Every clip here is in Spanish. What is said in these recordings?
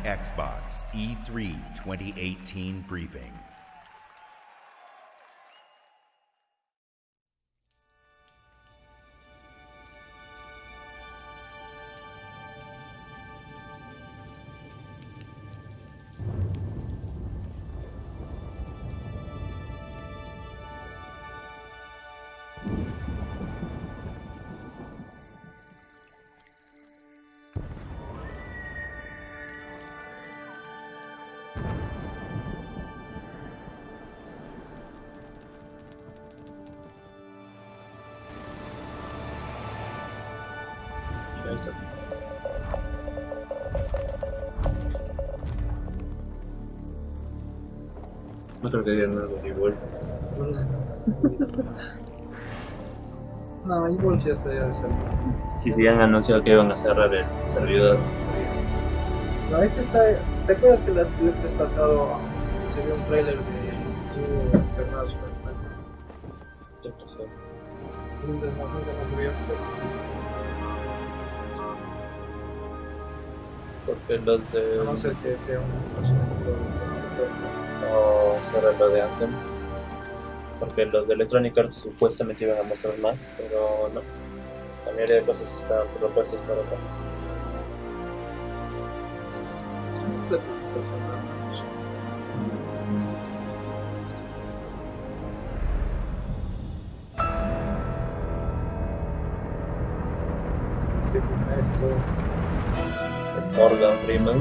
Xbox E3 2018 briefing. Ahí está. No creo que digan nada de igual. No, igual ya está de salir. Sí, sí, han anunciado que iban a cerrar el servidor. No, ¿te acuerdas que el E3 pasado se vio un trailer de International? ¿Qué pasó? Nunca no se vio, pero sí está. Porque los de... A no ser que sea un asunto No cerrar lo de Anthem. Porque los de Electronic Arts supuestamente iban a mostrar más, pero no. La mayoría de cosas están propuestas para acá. no es la presentación nada más. Sí, esto. Orden Freeman.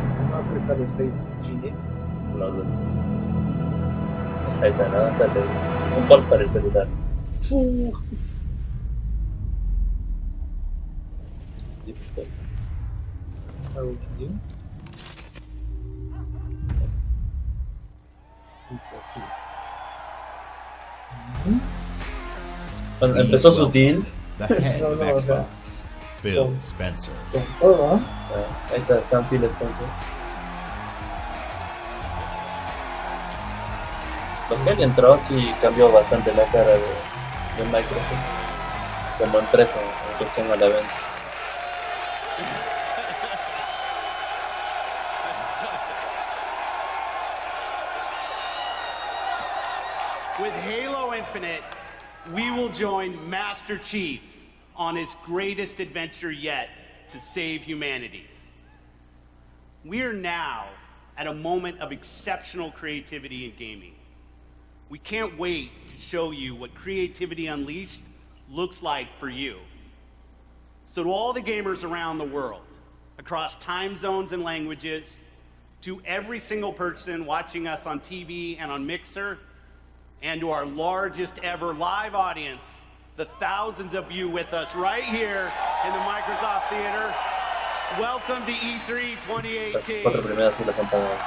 Se va acerca de los 6 GB. Los de... Ahí está, nada, sale un port para el celular. Sí, después. Cuando empezó su deal, The head of No, o sea, Xbox, Phil Spencer. Con todo, ahí está Sam Phil Spencer. Cuando él entró, sí cambió bastante la cara de Microsoft como empresa en cuestión a la venta. With Halo Infinite, we will join Master Chief on his greatest adventure yet to save humanity. We are now at a moment of exceptional creativity in gaming. We can't wait to show you what Creativity Unleashed looks like for you. So to all the gamers around the world, across time zones and languages, to every single person watching us on TV and on Mixer, and to our largest ever live audience, the thousands of you with us right here in the Microsoft Theater, welcome to E3 Las 4 2018. primeras filas son pagadas.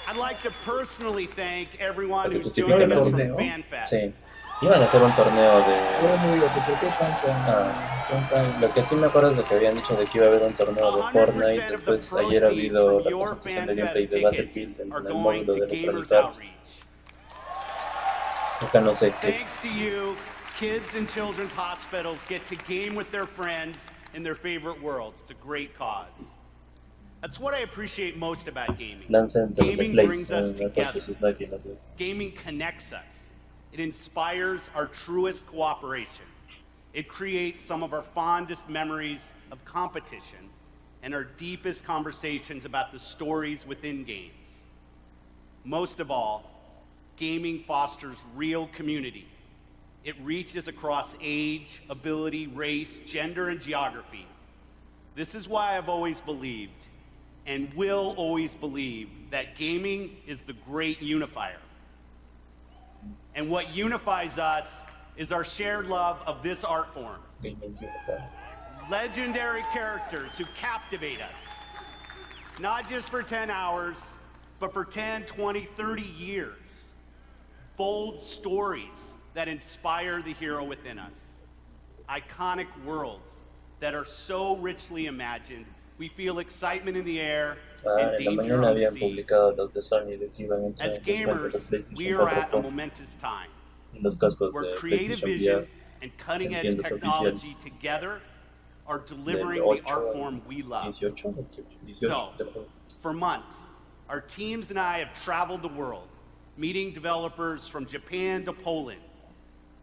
I'd like to personally thank everyone Porque who's justifica joining el us from torneo. FanFest. Sí. Iban a hacer un torneo Por de... eso digo que ¿por qué tanta Lo que sí me acuerdo es de que habían dicho de que iba a haber un torneo de Fortnite. 100% of the Después ayer ha proceeds habido from la your presentación de gameplay FanFest de tickets Battlefield en are el going módulo to de Electronic Gamers Arts. Outreach. Acá no sé qué. Thanks to you, kids in children's hospitals get to game with their friends in their favorite worlds. It's a great cause. That's what I appreciate most about gaming. Lancen de los Gaming Blades brings us en el together. puesto sus máquinas. Gaming connects us. It inspires our truest cooperation. It creates some of our fondest memories of competition and our deepest conversations about the stories within games. Most of all, gaming fosters real community. It reaches across age, ability, race, gender, and geography. This is why I've always believed, and will always believe, that gaming is the great unifier. And what unifies us is our shared love of this art form. Legendary characters who captivate us, not just for 10 hours, but for 10, 20, 30 years. Bold stories that inspire the hero within us. iconic worlds that are so richly imagined, we feel excitement in the air and En la danger mañana on the habían seas. publicado los de Sony de que iban a entrar As en descuento gamers, los we PlayStation are 4 at a Pro momentous time y los cascos where de creative PlayStation vision VR and cutting-edge tiendas technology oficiales together are del delivering the 8 art al form we love. 18, 18 So, te lo juro. for months, our teams and I have traveled the world, meeting developers from Japan to Poland,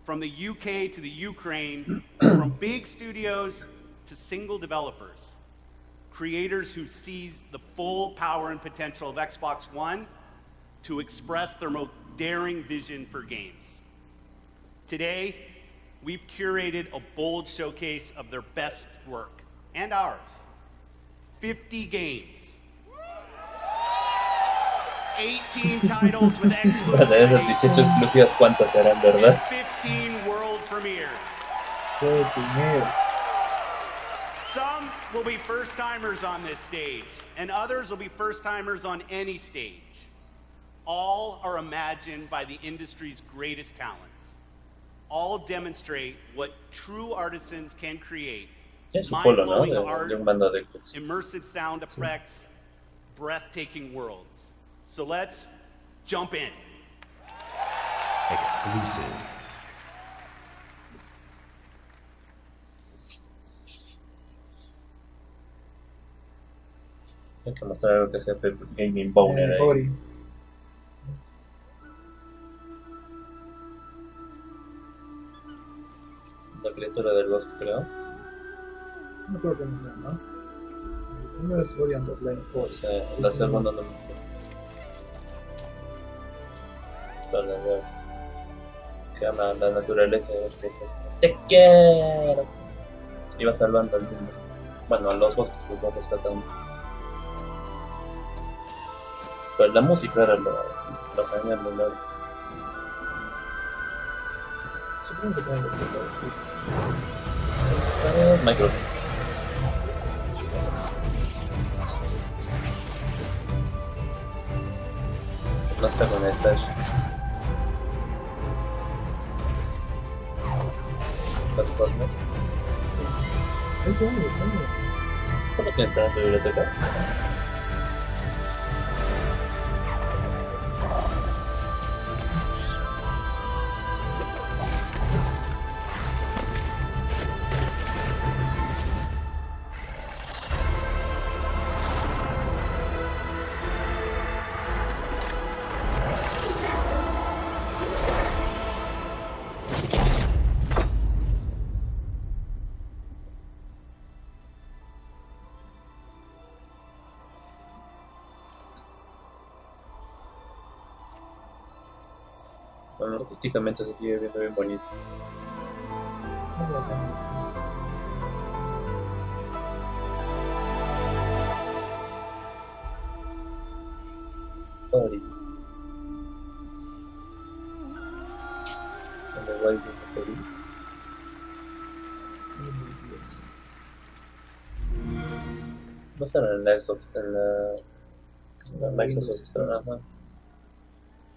from the UK to the Ukraine, from big studios to single developers, creators who seize the full power and potential of Xbox One to express their most daring vision for games. Today, we've curated a bold showcase of their best work, and ours. 50 games. 18 titles with Bueno, de esas exclusivity 18 exclusivas, ¿cuántas serán, and verdad? 15 world premieres. Fue primeros. Some will be first-timers on this stage, and others will be first-timers on any stage. All are imagined by the industry's greatest talents. All demonstrate what true artisans can create. Es un polo, ¿no? Mind-blowing art, De un bando de Xbox. immersive sound effects, breathtaking worlds. So let's jump in. Exclusive. Hay que mostrar algo que sea Gaming Boner ahí. Ori. La criatura del bosque, creo. No creo que no sea, ¿no? El primero es Ori and the Blind O Forest. sea, la segunda no me acuerdo. Para ver. Que ama la naturaleza. ¡Te quiero! Iba salvando al mundo. Bueno, a los bosques los va rescatando. Pero la música era lo genial de Ori. Supongo que tengo que ser para este. Micro. No está con el flash. Plataforma. Ahí tengo. ¿Por qué está en tu biblioteca? Bueno, artísticamente se sigue viendo bien bonito. Ori. And the Rising of the Leaves. Va a estar en la Xbox, en la Microsoft Store, ajá.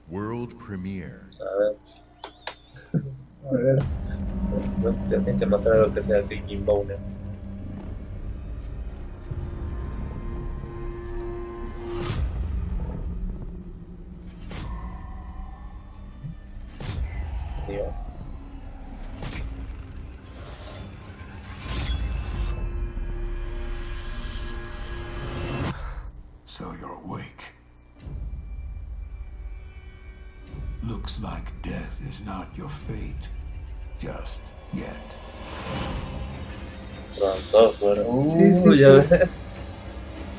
World premiere. A ver, A ver. bueno, te tienen que mostrar algo que sea Gaming Boner. Digo. So you're awake. Looks like death is not your fate. Just yet. Pronto, bueno. Sí, sí, Ya sí. ves.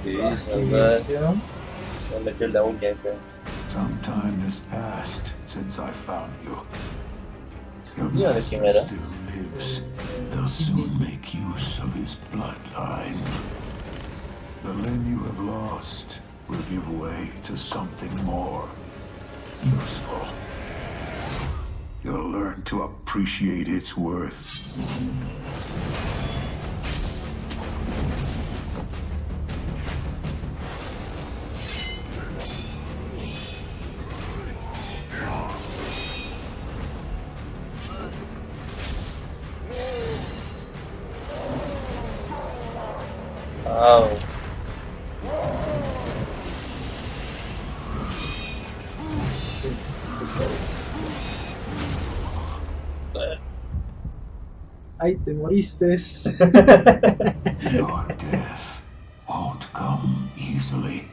Sí, verdad. Inicio. Me metió la uña acá. Some time has passed since I found you. Your Yeah, the master Chimera. still lives. They'll soon make use of his bloodline. The limb you have lost will give way to something more useful. You'll learn to appreciate its worth. Wow. Sí, tú sabes. Ay, te moriste. Your death won't come easily.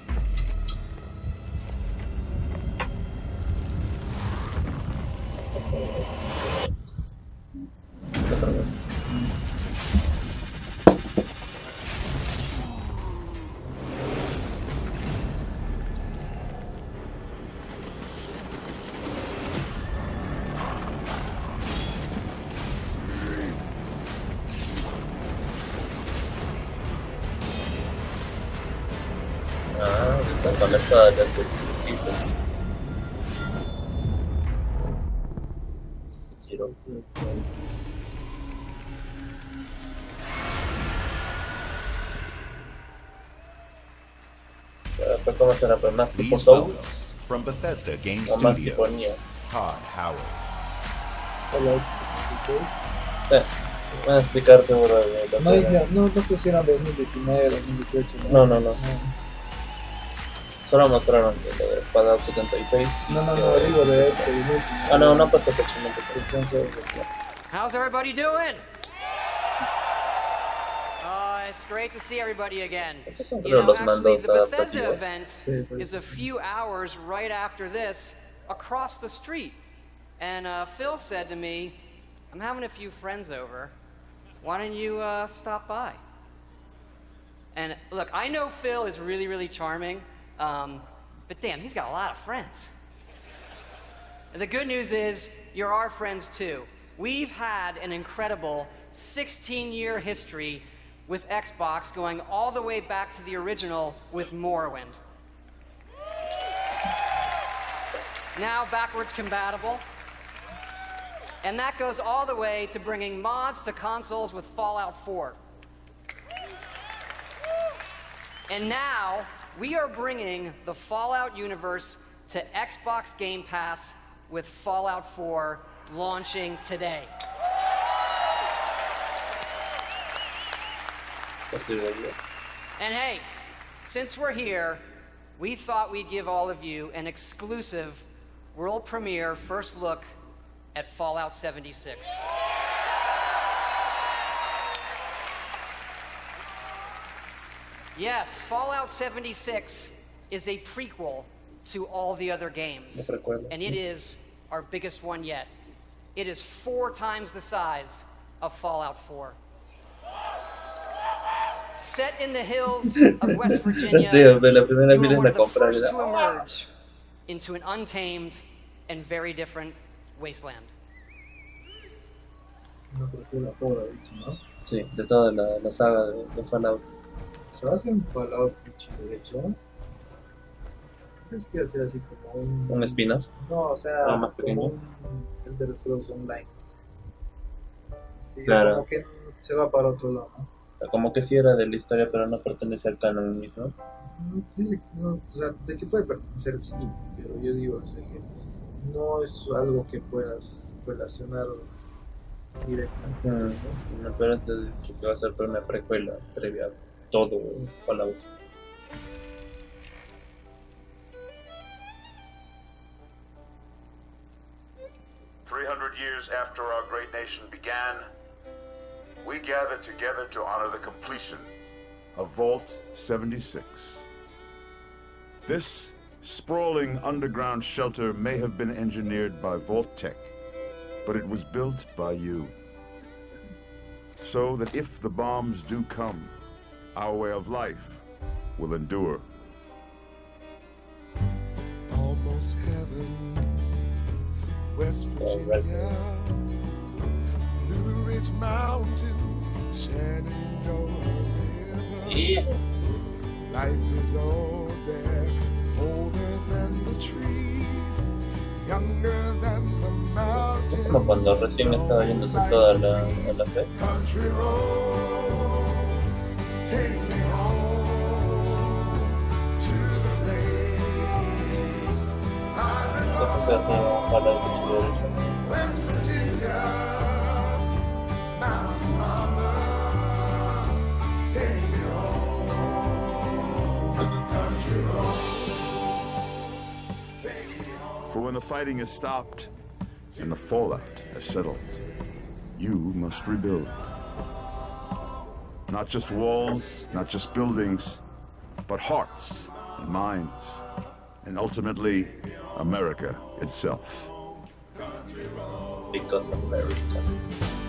Otra vez. Está con esta de este tipo. Si quiero pues. Pero ¿cómo será? Pues más tipo These Souls fellows from Bethesda Game o más tipo Studios. Nier. Todd Howard. Hola, Sí, van a explicar seguro de no, no pusieron 2019, 2018. No. Solo mostraron lo de Fallout 76. No, digo de este. No, pues te fecha, no empezó. Entonces, How's everybody doing? It's great to see everybody again. estos son You know, los actually, mandos the Bethesda adaptativos. event Sí, pues. is a few hours right after this, across the street. And Phil said to me, I'm having a few friends over. Why don't you stop by? And look, I know Phil is really, really charming, but damn, he's got a lot of friends. And the good news is, you're our friends too. We've had an incredible 16-year history with Xbox, going all the way back to the original with Morrowind. Now backwards compatible. And that goes all the way to bringing mods to consoles with Fallout 4. And now, we are bringing the Fallout universe to Xbox Game Pass with Fallout 4 launching today. And hey, since we're here, we thought we'd give all of you an exclusive world premiere first look at Fallout 76. Yes, Fallout 76 is a prequel to all the other games, and it is our biggest one yet. It is 4 times the size of Fallout 4. Set in the hills of West Virginia, you were one of the first to emerge into an untamed and very different wasteland. Una película toda, dicho, ¿no? Sí, de toda la saga de Fallout. Se basa en Fallout, de hecho. Es que hacer así como ¿Un spin-off? No, o sea, más pequeño. como el de Scrolls Online. Sí, Claro. como que se va para otro lado, ¿no? Como que sí era de la historia, pero no pertenece al canon mismo. Sí, no, o sea, de que puede pertenecer, sí, pero yo digo, o sea, que no es algo que puedas relacionar directamente. ¿No? Me parece que va a ser una precuela previa a todo Fallout. Years after our great nation began, we gathered together to honor the completion of Vault 76. This sprawling underground shelter may have been engineered by Vault Tech, but it was built by you. So that if the bombs do come, our way of life will endure. Almost heaven, West Virginia, Blue Ridge Mountains, Shenandoah River. Life is all there, older than the trees, younger than the mountains. Es como cuando recién estaba yéndose toda la fe. Country roads, take me home to the place I belong. West Virginia, Mountain Mama, take me home. For when the fighting is stopped and the fallout has settled, you must rebuild. Not just walls, not just buildings, but hearts and minds, and ultimately, America itself. Because America.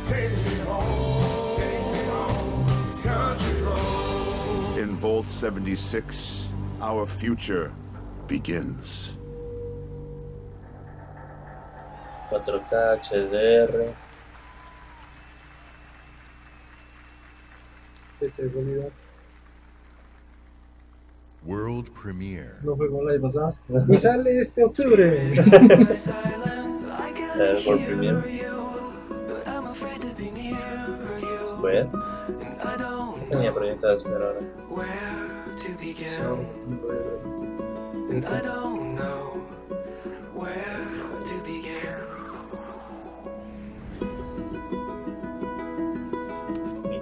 Take me home, country road. In Vault 76, our future begins. 4K, HDR. Fecha de salida. World premiere. No fue como la vez pasada. Y sale este octubre. World Premiere. Square. Tenía proyectado esperar ahora.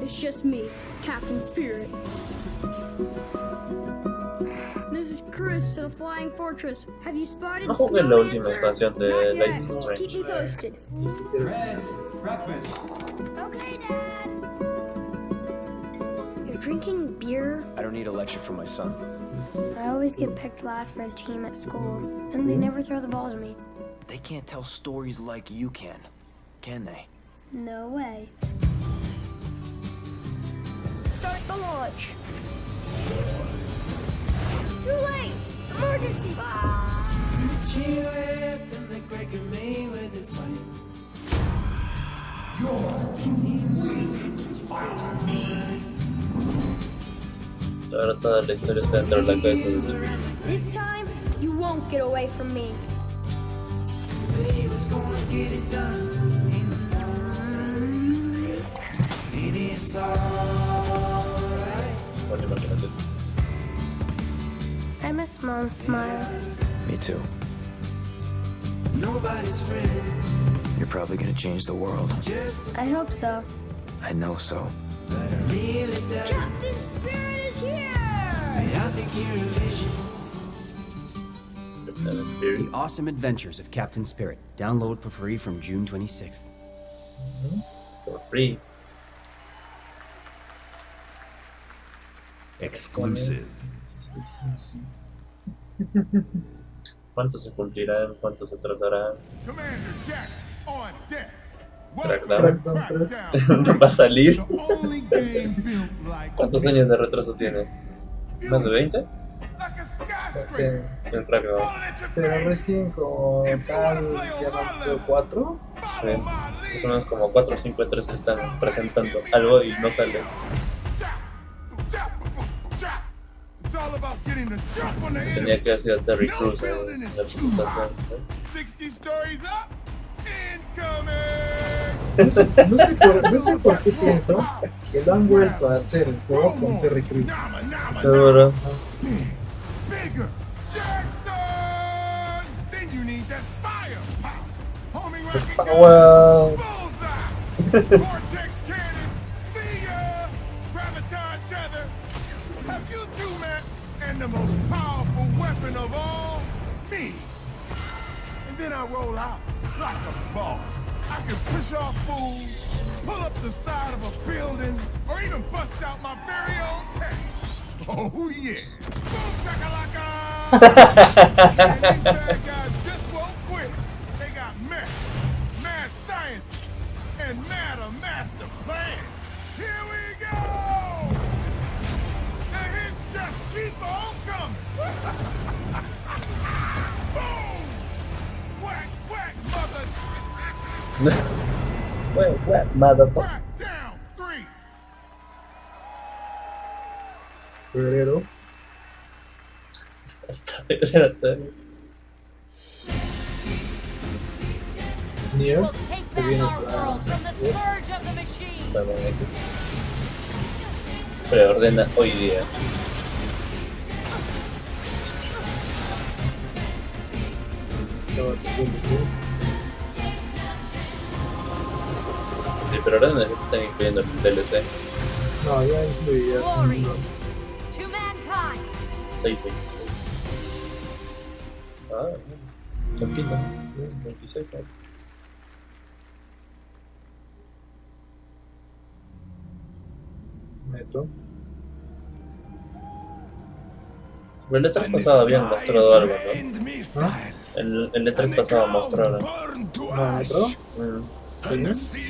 It's just me, Captain Spirit. This is Chris to the Flying Fortress. Have you spotted No jugué la última Snowmancer? expansión de Not Life yet. is Keep Strange. me posted. Breakfast. Okay, Dad. You're drinking beer? I don't need a lecture from my son. I always get picked last for the team at school, and they never throw the ball to me. They can't tell stories like you can they? No way. Start the launch. Too late! Emergency! Ahora toda la historia está dentro de la cabeza de Jimmy. This time, you won't get away from me. Bueno, imagínate. I miss Mom's smile. Me too. You're probably gonna change the world. I hope so. I know so. Captain Spirit is here! Captain Spirit. The Awesome Adventures of Captain Spirit. Download for free from June 26th. For free. Exclusive. ¿Cuánto se cumplirán? ¿Cuánto se atrasarán? Commander Jack on deck. Crackdown. Welcome to Crackdown. ¿Va a salir? The only game built like ¿Cuántos años de retraso tiene? ¿Más de 20? like a skyscraper. El Crackdown. Falling at your Pero feet. recién como tal, ya van por 4. Sí. Son unos como 4 o 5 E3 que están presentando algo y no sale. It's all about getting the jump on the Tenía enemy. que haber sido Terry No Crews building en is la too presentación. high. 60 stories up. Incoming. No sé por qué pienso que lo han vuelto a hacer el juego con Terry Crews. Seguro. Bigger. Jackson. Then you need that firepower. Homing rocket Power. bullseye. Vortex cannon. See ya. Graviton tether. Have you two met? And the most powerful weapon of all, me. And then I roll out like a boss. I can push off fools, pull up the side of a building, or even bust out my very own tank. Oh yeah. Boom shakalaka! And these bad guys just won't quit. They got mad scientists, and mad a master plan. Here we go! The hits just keep on coming. Boom! Whack, whack, mother! Wait, motherfucker. Crack down, 3. Febrero. Hasta febrero también. Nier. We'll take Se back viene our para world from the Xbox. scourge of the machine. Para X. Preordena hoy día. No, sí. Sí, pero ahora no están incluyendo el DLC. No, ya incluía Glory 5. to mankind. 626. Ah, Poquito, sí, 26 años. Metro. El E3 pasado habían mostrado algo, ¿no? El E3 pasado mostraron. ¿No, Metro? Sí. Sí.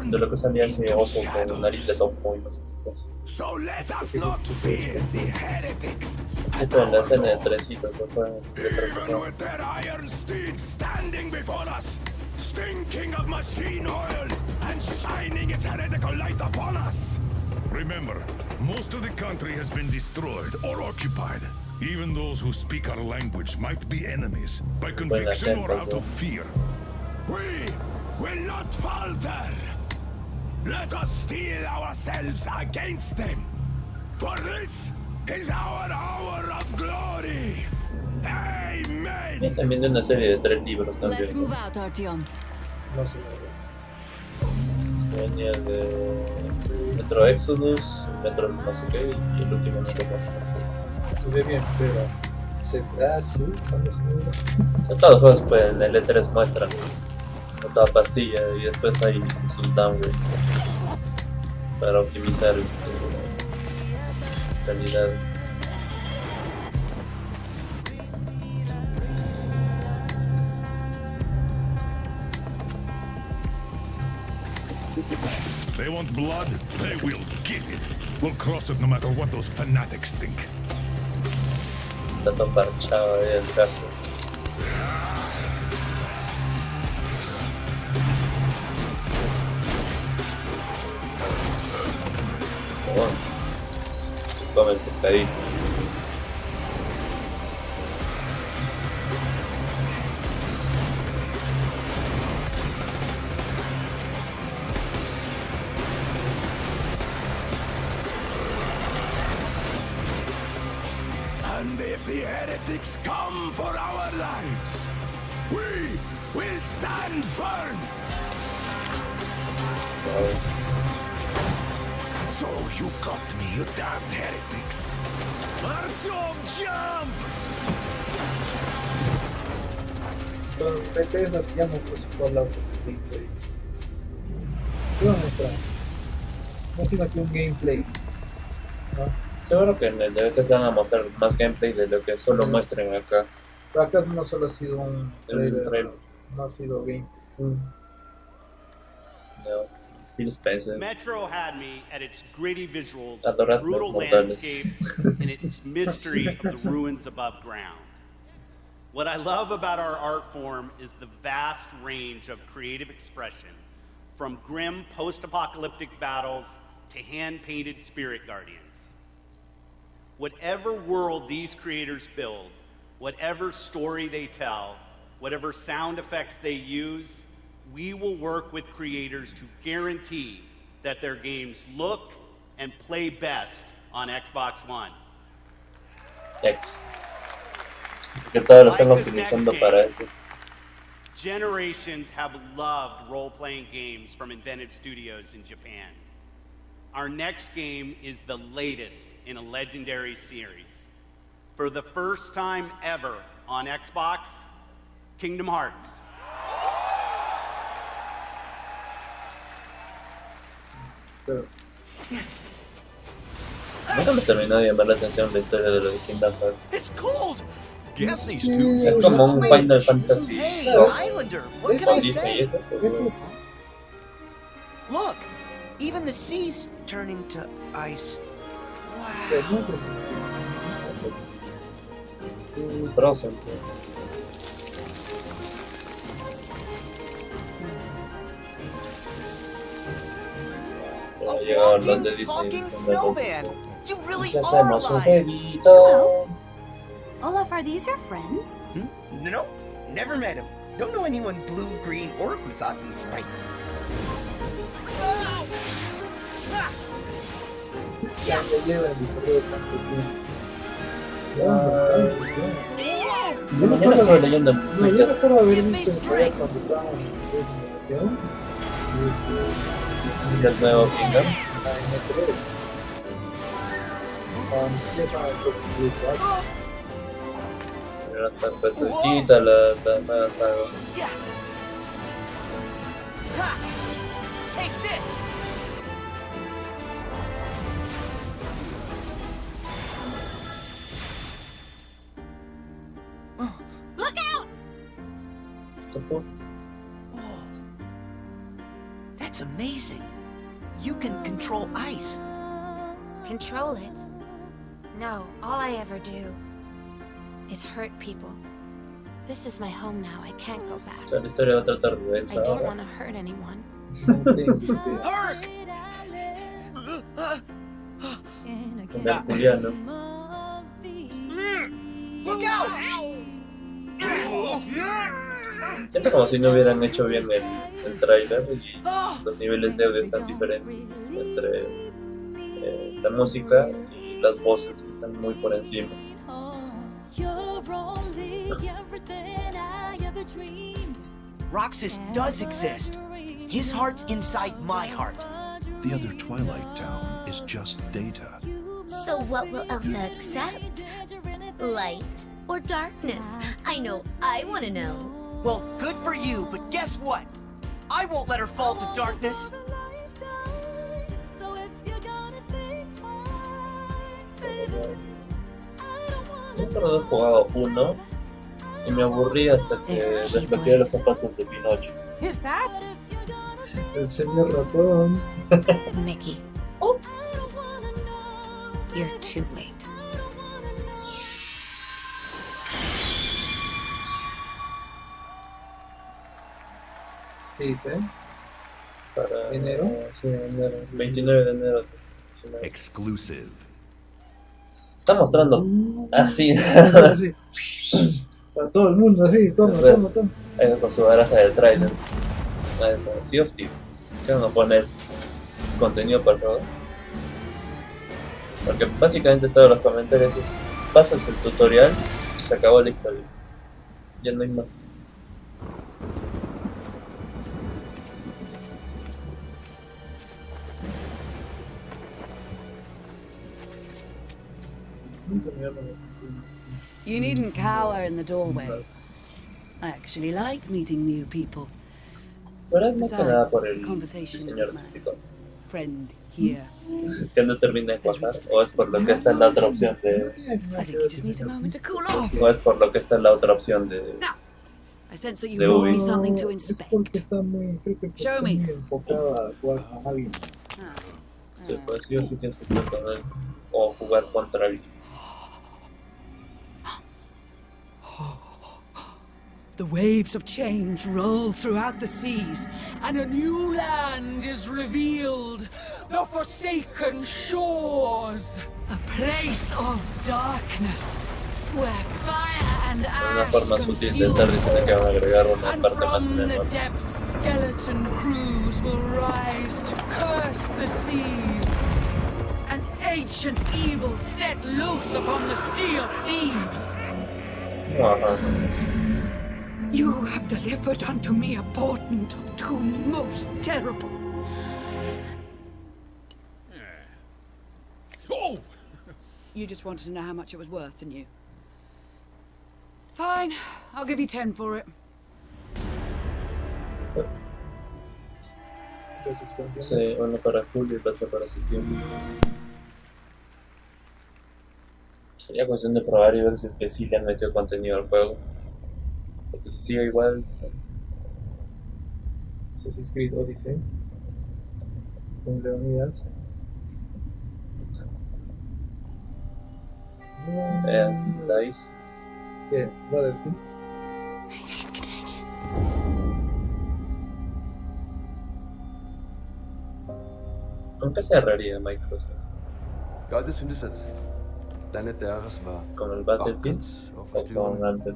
De lo que salía ese oso con nariz de topo y no sé qué cosa. Sí, pero en la escena de trencitos, no fue el E3 pasado. Remember, most of the country has been destroyed or occupied. Even those who speak our language might be enemies, by conviction or out of fear. We will not falter! Let us steel ourselves against them! For this is our hour of glory! Amen! Y también de una serie de 3 libros también. No sé. Venía de Metro Exodus, Metro no sé qué, y el último no sé qué. Se ve bien, pero... sí, cuando se ve. Todos los juegos pues, en el E3 muestran toda pastilla y después hay sus downgrades para optimizar calidades. They want blood? They will get it. We'll cross it no matter what those fanatics think. Está todo parchado ahí el gato. Comen pescadito. And if the heretics come for our lives, we will stand firm. So you got me, you damned heretics. Artyom, jump! Los BTs hacíamos los poblados en 16. ¿Qué va a mostrar? Imagínate un gameplay, ¿no? Seguro que en el DVD te van a mostrar más gameplay de lo que solo muestren acá. Pero acá no solo ha sido un trailer, no ha sido gameplay. No, Phil Spencer. Metro had me at its gritty visuals, Adoras brutal los mortales. landscapes, and its mystery of the ruins above ground. What I love about our art form is the vast range of creative expression, from grim post-apocalyptic battles to hand-painted spirit guardians. Whatever world these creators build, whatever story they tell, whatever sound effects they use, we will work with creators to guarantee that their games look and play best on Xbox One. X. Que todos lo están optimizando para eso. Generations have loved role-playing games from inventive studios in Japan. Our next game is the latest in a legendary series. For the first time ever on Xbox, Kingdom Hearts. Nunca me terminó de llamar la atención la historia de los Kingdom Hearts. It's cold. Guess these two. Es como un Final Fantasy Hey, 2 Islander, what can con I Disney. say? Es eso. Look, even the sea's turning to ice. Se no es de Disney. Frozen. Ya llegaron los de Disney. You really Ya are hacemos un alive. jueguito. Olaf, are these your friends? Nope, never met him. Don't know anyone blue, green, or who's oddly spiky. Ya lleva el desarrollo tanto tiempo. Yo mañana estoy leyendo en No, yo Twitter. recuerdo haber visto el trailer cuando estábamos en la generación. Y Los nuevos Kingdoms. en el 3. Ni siquiera estaba en el 4. las carpetas, quita la saga. Take this. Look out! That's amazing. You can control ice. Control it? No, all I ever do is hurt people. This is my home now. I can't go back. O sea, la historia va a tratar de I Elsa don't ahora. want to hurt anyone. Hark! Con el Juliano. Look out! Siento como si no hubieran hecho bien el trailer y los niveles de audio están diferentes entre la música y las voces que están muy por encima. Roxas does exist. His heart's inside my heart. The other Twilight Town is just data. So what will Elsa accept? Light or darkness? I know I want to know. Well, good for you, but guess what? I won't let her fall to darkness. Yo solo he jugado uno y me aburrí hasta que desbloqueé los zapatos de Pinocho. El señor ratón. Mickey. You're too late. ¿Qué dice? Para ¿Enero? Sí, enero. 29 de enero. Exclusive. Está mostrando así. Así. Para todo el mundo, así. Toma. Con su baraja del trailer. Sea of Thieves. ¿Qué vamos a poner? Contenido para el juego. Porque básicamente todos los comentarios es pasas el tutorial y se acabó la historia. Ya no hay más. You needn't cower in the doorway. I actually like meeting new people. Pero es más que nada por el Conversation diseño with my artístico. friend here. Que no termina de cuajar, o es por lo que está en la otra opción de... I think you just need a moment to cool off. O es por lo que está en la otra opción de... I sense that you de brought Ubi. me something to Es inspect. porque está muy, creo que Show está me. muy enfocado a jugar con alguien. Sí, pues sí o sí tienes que estar con él. O jugar contra alguien. The waves of change roll throughout the seas, and a new land is revealed. The forsaken shores, a place of darkness, where fire and Una ash forma sutil de estar diciendo que van a agregar una and parte más en from el the mapa. depths skeleton crews will rise to curse the seas. An ancient evil set loose upon the Sea of Thieves. Ajá. You have delivered unto me a portent of doom most terrible. Oh! You just wanted to know how much it was worth, didn't you? Fine, I'll give you 10 for it. Sí, uno para julio y el otro para septiembre. Sería cuestión de probar y ver si es que sí le han metido contenido al juego. Porque si sigue igual... Assassin's Creed Odyssey. Con Leonidas. Dice. ¿Qué? Battlefield. Nunca cerraría Microsoft. Ja, det syntes at landet deres var Con el Battlefield og o forstyrrende. con Anthem.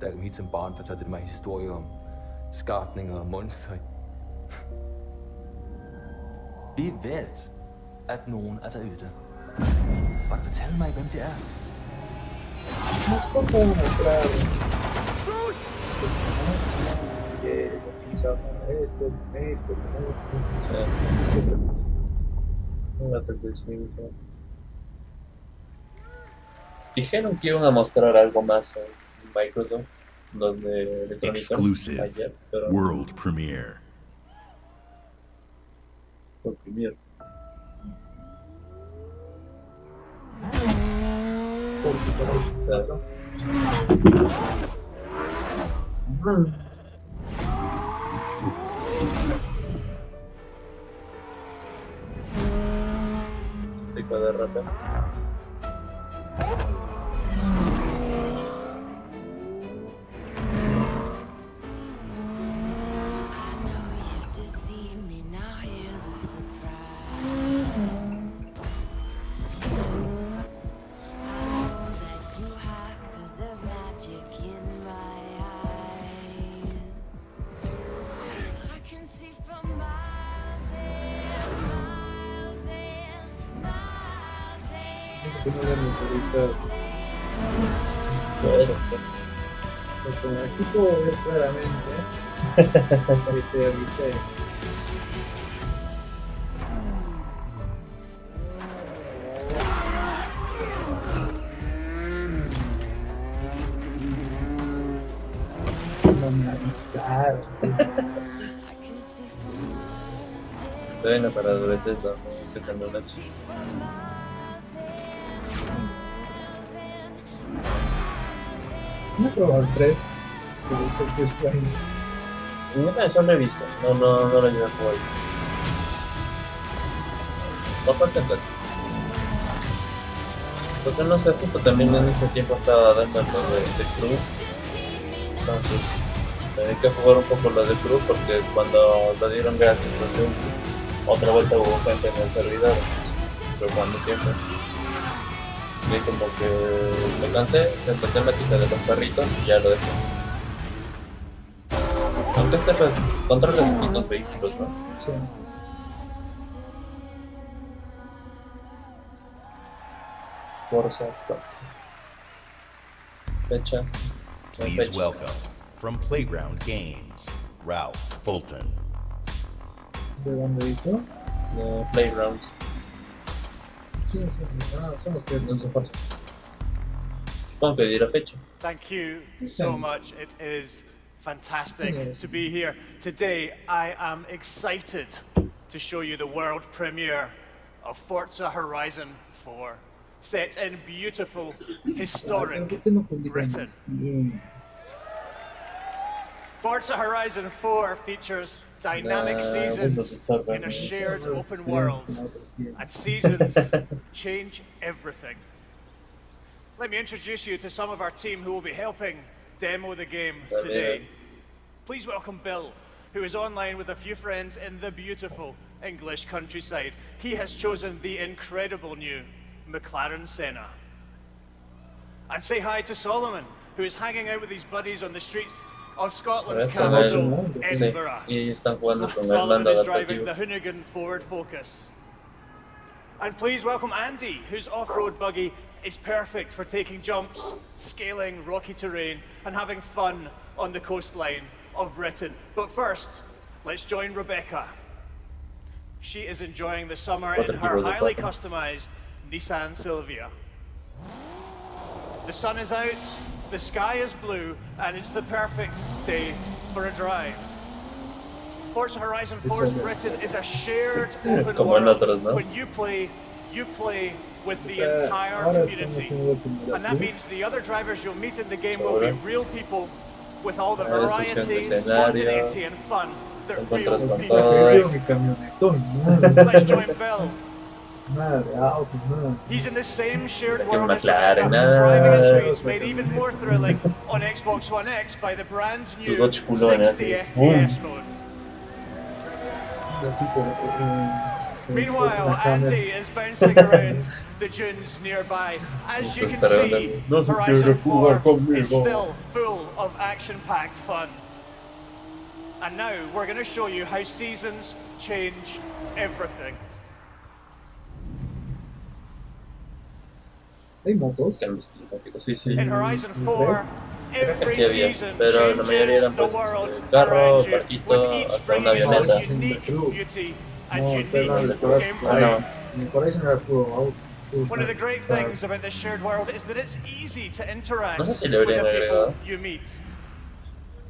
Da jeg kom hit som barn, fortalte de mig historier om skabninger og monstre. Vi ved, at nogen er derude. Og du fortælle mig, hvem det er? Nos puedo mostrar que utilizaba esto, esto. Un Battlefield 5. Dijeron que iban a mostrar algo más en Microsoft, los de Electronic Arts, Exclusive. ayer, pero World premiere. por Premiere. Tipo de rata. Dice que no le hemos avisado. Bueno, Pero como aquí puedo ver claramente que te avisé. No me avisaron. se ven para Bethesda, que es en la noche. No he probado el 3, que dice que es bueno. Yo también son revistas, no lo llevo a jugar. No falta tanto. Porque no sé, justo también en ese tiempo estaba dando lo de Crew. Entonces, tenía que jugar un poco lo de Crew porque cuando lo dieron gratis, pues, otra vuelta hubo gente en el servidor. Pero jugando siempre. Y como que me cansé, me encontré la quita de los perritos y ya lo dejé. Aunque este controla distintos vehículos, ¿no? Sí. Forza, fecha. Please welcome, from Playground Games, Ralph Fulton. ¿De dónde dicho? De Playgrounds. Sí, son los que hacen su Forza. Supongo que dirá fecha. Thank you so much. It is fantastic to be here. Today I am excited to show you the world premiere of Forza Horizon 4, set in beautiful, historic Britain. Forza Horizon 4 features dynamic seasons in a shared open world, and seasons change everything. Let me introduce you to some of our team who will be helping demo the game today. Please welcome Bill, who is online with a few friends in the beautiful English countryside. He has chosen the incredible new McLaren Senna. And say hi to Solomon, who is hanging out with his buddies on the streets of Scotland's capital, Edinburgh. Solomon is driving the Hoonigan Ford Focus. And please welcome Andy, whose off-road buggy is perfect for taking jumps, scaling rocky terrain, and having fun on the coastline of Britain. But first, let's join Rebecca. She is enjoying the summer in her highly customized Nissan Silvia. The sun is out, the sky is blue, and it's the perfect day for a drive. Forza Horizon 4's Britain is a shared open world. When you play with the entire community. And that means the other drivers you'll meet in the game will be real people with all the variety, spontaneity, and fun that real people bring. Let's join Bill. He's in the same shared world as Rebecca, driving his streets made even more thrilling on Xbox One X by the brand new 60 FPS mode. Meanwhile, Andy is bouncing around the dunes nearby. As you can see, Horizon 4 is still full of action-packed fun. And now we're going to show you how seasons change everything. ¿Hay motos? Sí. In Horizon 4, Creo que sí había, pero la mayoría eran pues carro, barquito, hasta una avioneta. No, estoy hablando de Horizon. En Horizon era puro auto. One of the great things about this shared world is that it's easy to interact No sé si le with the habrían people agregado. you meet.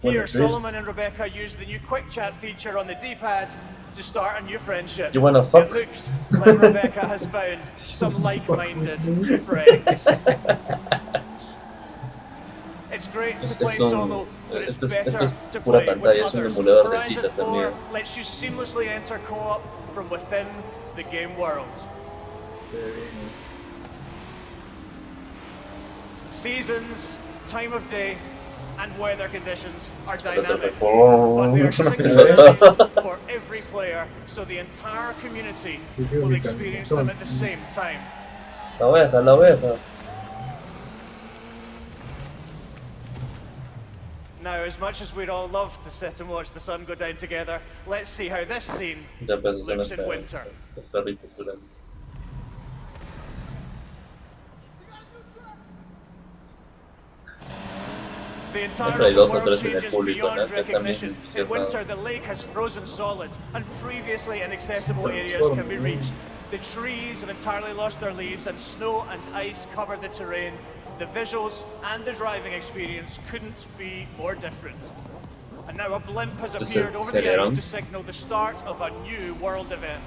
Bueno, Here, Chris. Solomon and Rebecca use the new quick chat feature on the D-pad to start a new friendship. You wanna fuck? It looks like Rebecca has found some like-minded friends. It's great to play solo, but it's better to pura play with pantalla, es un others. emulador de Horizon citas 4 también. lets you seamlessly enter co-op from within the game world. Seasons, time of day, and weather conditions are dynamic, but they are synchronized for every player, so the entire community will experience them at the same time. La oveja. Now, as much as we'd all love to sit and watch the sun go down together, let's see how this scene Ya pues son looks in winter. los perritos grandes. The entire Siempre hay dos o world tres en el changes público, ¿no? beyond Que están bien recognition. In entusiasmados. winter, the lake has frozen solid, and previously inaccessible areas can be reached. The trees have entirely lost their leaves, and snow and ice cover the terrain. The visuals and the driving experience couldn't be more different. And now a blimp has appeared over the ice to signal the start of a new world event.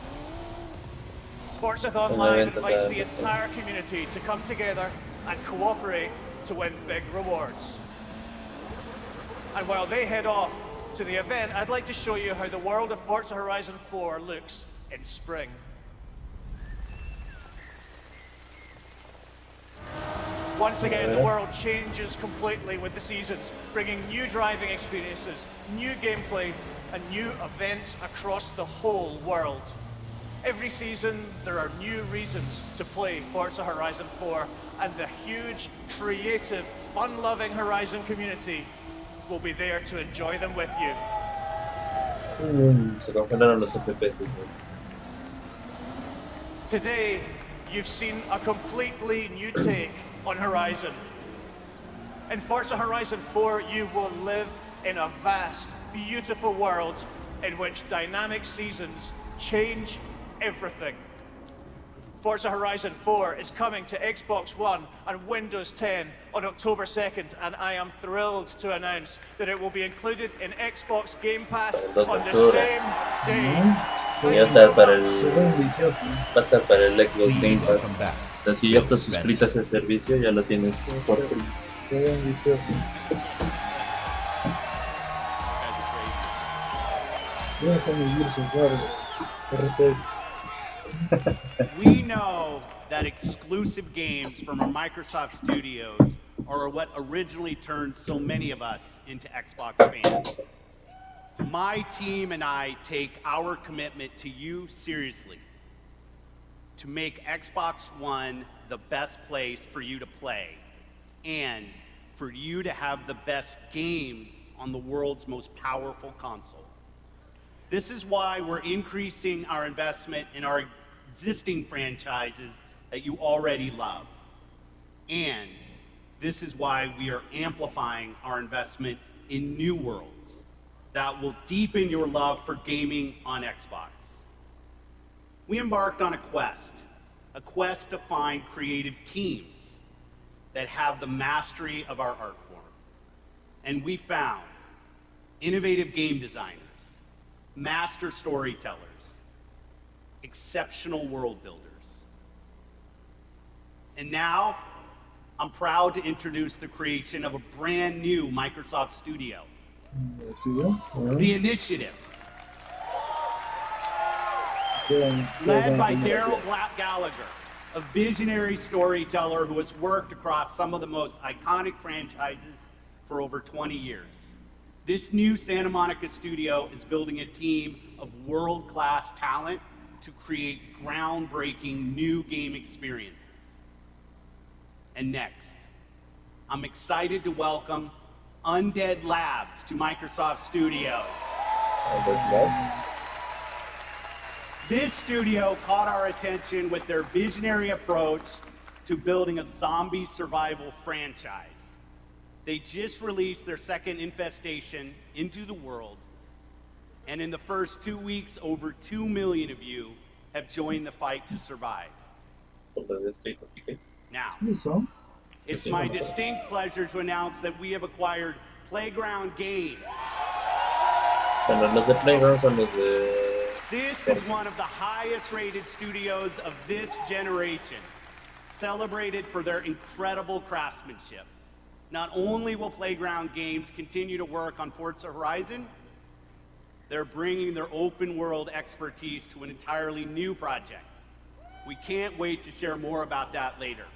Forzathon Live invites the entire community to come together and cooperate to win big rewards. And while they head off to the event, I'd like to show you how the world of Forza Horizon 4 looks in spring. Once again, the world changes completely with the seasons, bringing new driving experiences, new gameplay, and new events across the whole world. Every season, there are new reasons to play Forza Horizon 4, and the huge, creative, fun-loving Horizon community will be there to enjoy them with you. Se congelaron los FPS. Today, you've seen a completely new take on Horizon. In Forza Horizon 4, you will live in a vast, beautiful world in which dynamic seasons change everything. Forza Horizon 4 is coming to Xbox One and Windows 10 on October 2nd, and I am thrilled to announce that it will be included in Xbox Game Pass on the same day. Sí, va a estar para el Xbox Game Pass. O sea, si ya estás suscrito a ese servicio, ya lo tienes por free. Se ve ambicioso. ¿Dónde está mi Gears of War? RTS. We know that exclusive games from our Microsoft studios are what originally turned so many of us into Xbox fans. My team and I take our commitment to you seriously, to make Xbox One the best place for you to play and for you to have the best games on the world's most powerful console. This is why we're increasing our investment in our existing franchises that you already love. And this is why we are amplifying our investment in new worlds that will deepen your love for gaming on Xbox. We embarked on a quest to find creative teams that have the mastery of our art form. And we found innovative game designers, master storytellers, exceptional world builders. And now, I'm proud to introduce the creation of a brand new Microsoft studio, The Initiative. Led by Daryl Gallagher, a visionary storyteller who has worked across some of the most iconic franchises for over 20 years. This new Santa Monica studio is building a team of world-class talent to create groundbreaking new game experiences. And next, I'm excited to welcome Undead Labs to Microsoft Studios. This studio caught our attention with their visionary approach to building a zombie survival franchise. They just released their second infestation into the world, and in the first 2 weeks, over 2 million of you have joined the fight to survive. por lo de State of Decay. Now, Eso. it's my distinct pleasure to announce that we have acquired Playground Games. Bueno, los de Playground son los de... This is one of the highest rated studios of this generation, celebrated for their incredible craftsmanship. Not only will Playground Games continue to work on Forza Horizon, they're bringing their open world expertise to an entirely new project. We can't wait to share more about that later.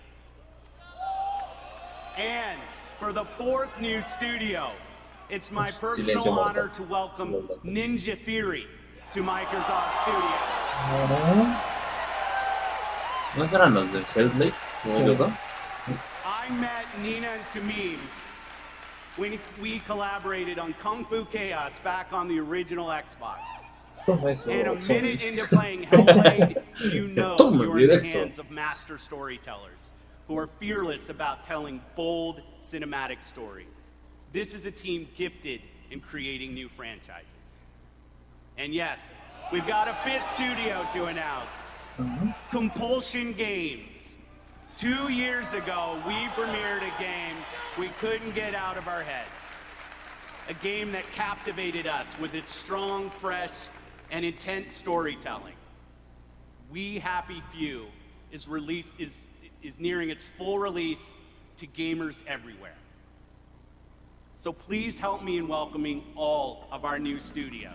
And for the fourth new studio, it's my personal honor to welcome Ninja Theory to Microsoft Studios. ¿No eran los de Hellblade? ¿No? I met Nina and Tamim when we collaborated on Kung Fu Chaos back on the original Xbox. And a minute into playing Hellblade, you know you're in the hands of master storytellers who are fearless about telling bold cinematic stories. This is a team gifted in creating new franchises. And yes, we've got a fifth studio to announce. Compulsion Games. 2 years ago, we premiered a game we couldn't get out of our heads. A game that captivated us with its strong, fresh, and intense storytelling. We Happy Few is nearing its full release to gamers everywhere. So please help me in welcoming all of our new studios.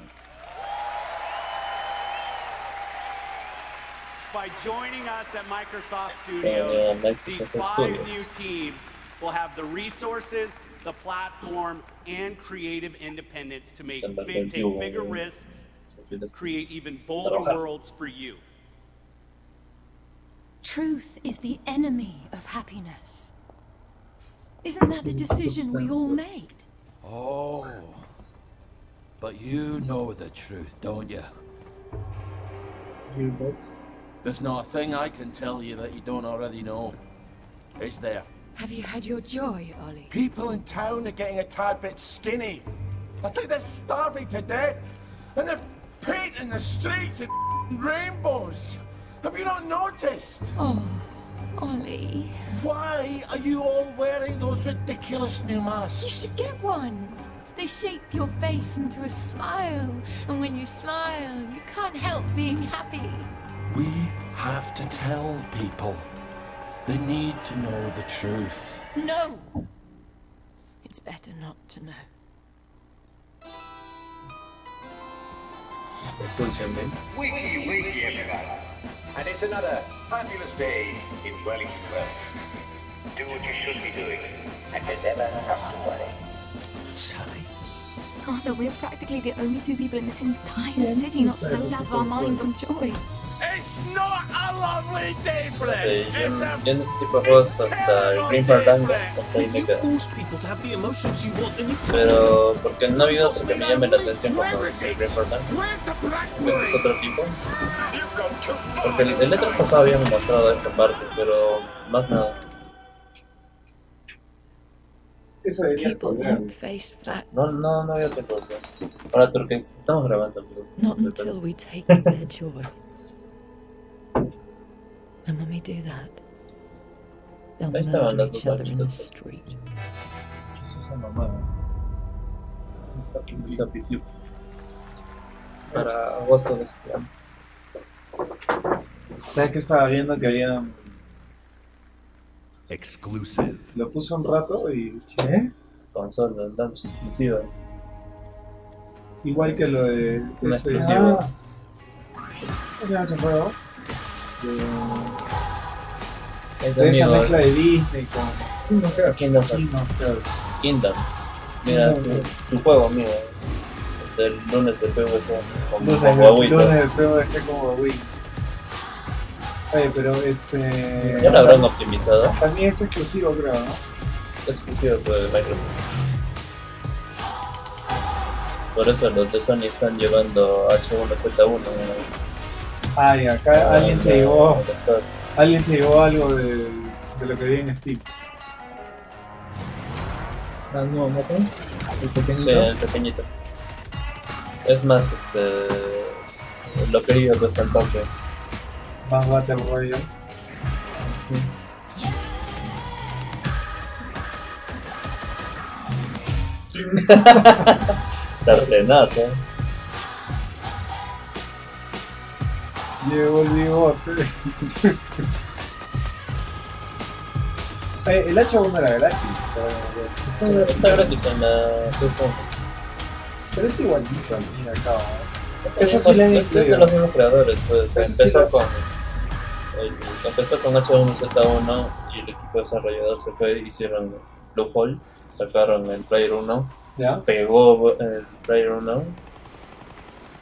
By joining us at Microsoft Studios, these 5 new teams will have the resources, the platform, and creative independence to take bigger risks, create even bolder worlds for you. Truth is the enemy of happiness. Isn't that the decision we all made? Oh, but you know the truth, don't you? There's not a thing I can tell you that you don't already know. Is there? Have you had your joy, Ollie? People in town are getting a tad bit skinny. I think they're starving to death. And they're painting the streets in rainbows. Have you not noticed? Oh, Ollie. Why are you all wearing those ridiculous new masks? You should get one. They shape your face into a smile. And when you smile, you can't help being happy. We have to tell people. They need to know the truth. No! It's better not to know. Wakey, wakey, everybody. And it's another fabulous day in Wellington Wells. Do what you should be doing, and you never have to worry. Sally. Arthur, we're practically the only 2 people in this entire city not slowed out of our minds on joy. It's not a lovely day, Fred. Sí, yo en este tipo de juegos hasta el Green Fandango, hasta ahí me quedo. Pero porque no ha habido otro que me llame la atención como el Green Fandango. Este es otro tipo. Porque el otro pasado habíamos mostrado esta parte, pero más nada. No había tiempo. Ahora Turquex, estamos grabando. Not until we take their joy. And when we do that, they'll murder each other in the street. ¿Qué es esa mamada? Happy Few. Para agosto de este año. ¿Sabes qué estaba viendo? Que había... Exclusive. Lo puse un rato y... ¿Qué? Consola, exclusiva. Igual que lo de... Una exclusiva. ¿Cómo se llama ese juego? De esa mezcla de Disney con Kingdom. Mira, tu juego, mira. Del lunes de PvP con Huawei. Lunes de PvP con Huawei. Oye, pero ¿ya lo habrán optimizado? También es exclusivo, creo, ¿no? Es exclusivo de Microsoft. Por eso los de Sony están llevando H1Z1. Ay, acá alguien se llevó algo de lo que vi en Steam. ¿El nuevo motor? ¿El pequeñito? Sí, el pequeñito. Es más, lo querido que es el toque. Más Battle Royale. Sartenazo. Llegó el bigote. El H1 era gratis. Está gratis en la PC. Pero es igualito al fin y al cabo. Eso sí es de los mismos creadores, pues. Empezó con H1Z1 y el equipo desarrollador se fue y hicieron Bluehole, sacaron el Player 1, pegó el Player 1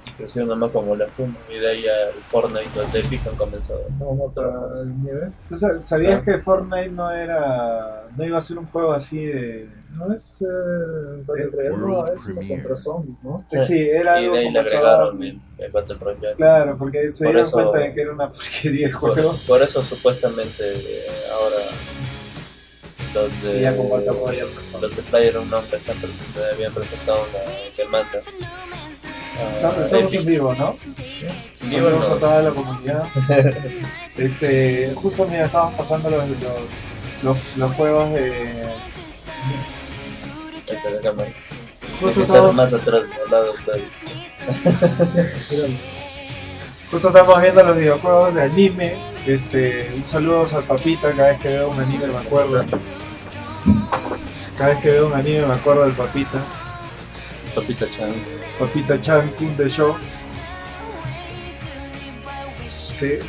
y creció nomás como la espuma, y de ahí el Fortnite y los de Epic han comenzado. ¿Sabías que Fortnite no iba a ser un juego así de... No es Battle Royale, no, es uno contra zombies, ¿no? Sí, era y algo de ahí le agregaron el Battle Royale. Claro, porque se dieron cuenta de que era una porquería el juego. Por eso supuestamente ahora los de Player 1 habían presentado una demanda. Estamos en vivo, ¿no? Saludos a toda la comunidad. Justo mira, estábamos pasando los juegos de... Justo estamos más atrás, al lado. Justo estamos viendo los videojuegos de anime. Un saludo al Papita, cada vez que veo un anime me acuerdo. Cada vez que veo un anime me acuerdo del Papita. Papita Chan. Papita Chan, Kun de Show. Sí.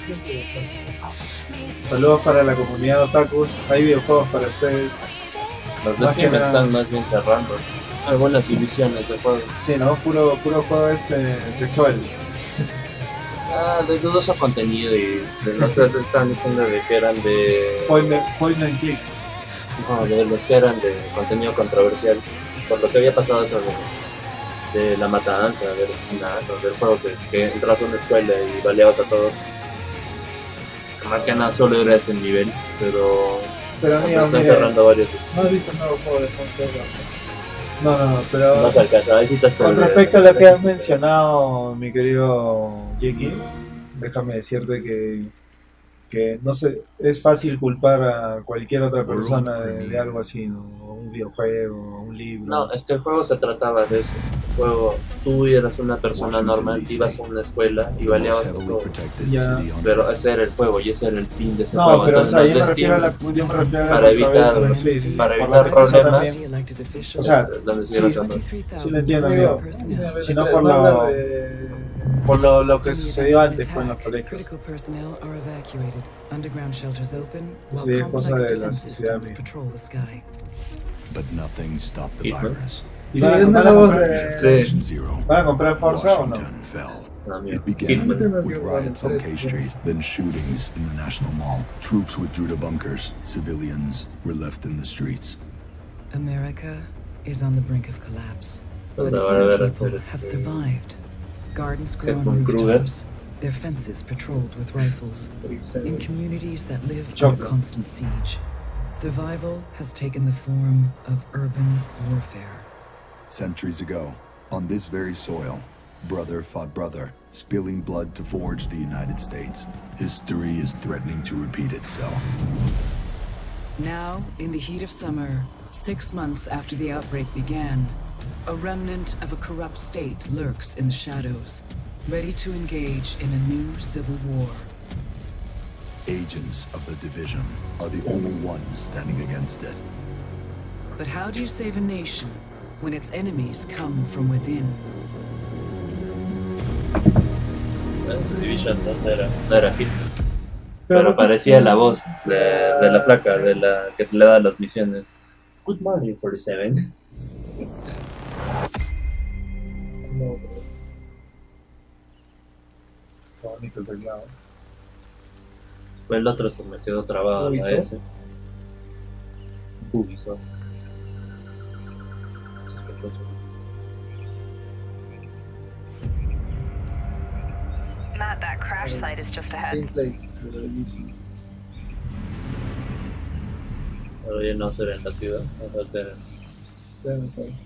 Saludos para la comunidad otakus. Hay videojuegos para ustedes. Los de Steam están más bien cerrando algunas divisiones de juegos. Sí, ¿no? Puro juego sexual. De dudoso contenido y de los que están diciendo de que eran de... Point and click. No, de los que eran de contenido controversial. Por lo que había pasado eso de la matanza, del asesinato, del juego que entras a una escuela y baleabas a todos. Más que nada solo era ese nivel, pero mira, están cerrando varios. No has visto un nuevo juego de Forza. No, pero no se alcanza. Con respecto a lo que has mencionado, mi querido Jenkins, déjame decirte que no sé, es fácil culpar a cualquier otra persona de algo así, ¿no? Un videojuego, un libro. No, es que el juego se trataba de eso. El juego, tú eras una persona normal, ibas a una escuela y baleabas a todo. Pero ese era el juego y ese era el fin de ese juego. No, pero entonces, yo me refiero a la para evitar problemas. O sea, sí lo entiendo, amigo. Sino por lo que sucedió antes con los colegios. Sí, es cosa de la sociedad misma. But nothing stopped the virus. ¿Van a comprar Forza o no? It began with riots on K Street, then shootings in the National Mall. Troops withdrew to bunkers. Civilians were left in the streets. America is on the brink of collapse. Pues But ahora some people have survived. Gardens grow on rooftops, their fences patrolled with rifles, in communities that live under constant siege. Survival has taken the form of urban warfare. Centuries ago, on this very soil, brother fought brother, spilling blood to forge the United States. History is threatening to repeat itself. Now, in the heat of summer, 6 months after the outbreak began, a remnant of a corrupt state lurks in the shadows, ready to engage in a new civil war. Agents of the division are the only ones standing against it. But how do you save a nation when its enemies come from within? Division no era hit. Pero parecía la voz de la flaca, de la que le da las misiones. Good morning, 47. No, Qué bonito el teclado. El otro se me quedó trabado en la S. Ubisoft. Matt, that crash site is just ahead. Todavía no será en la ciudad, va a ser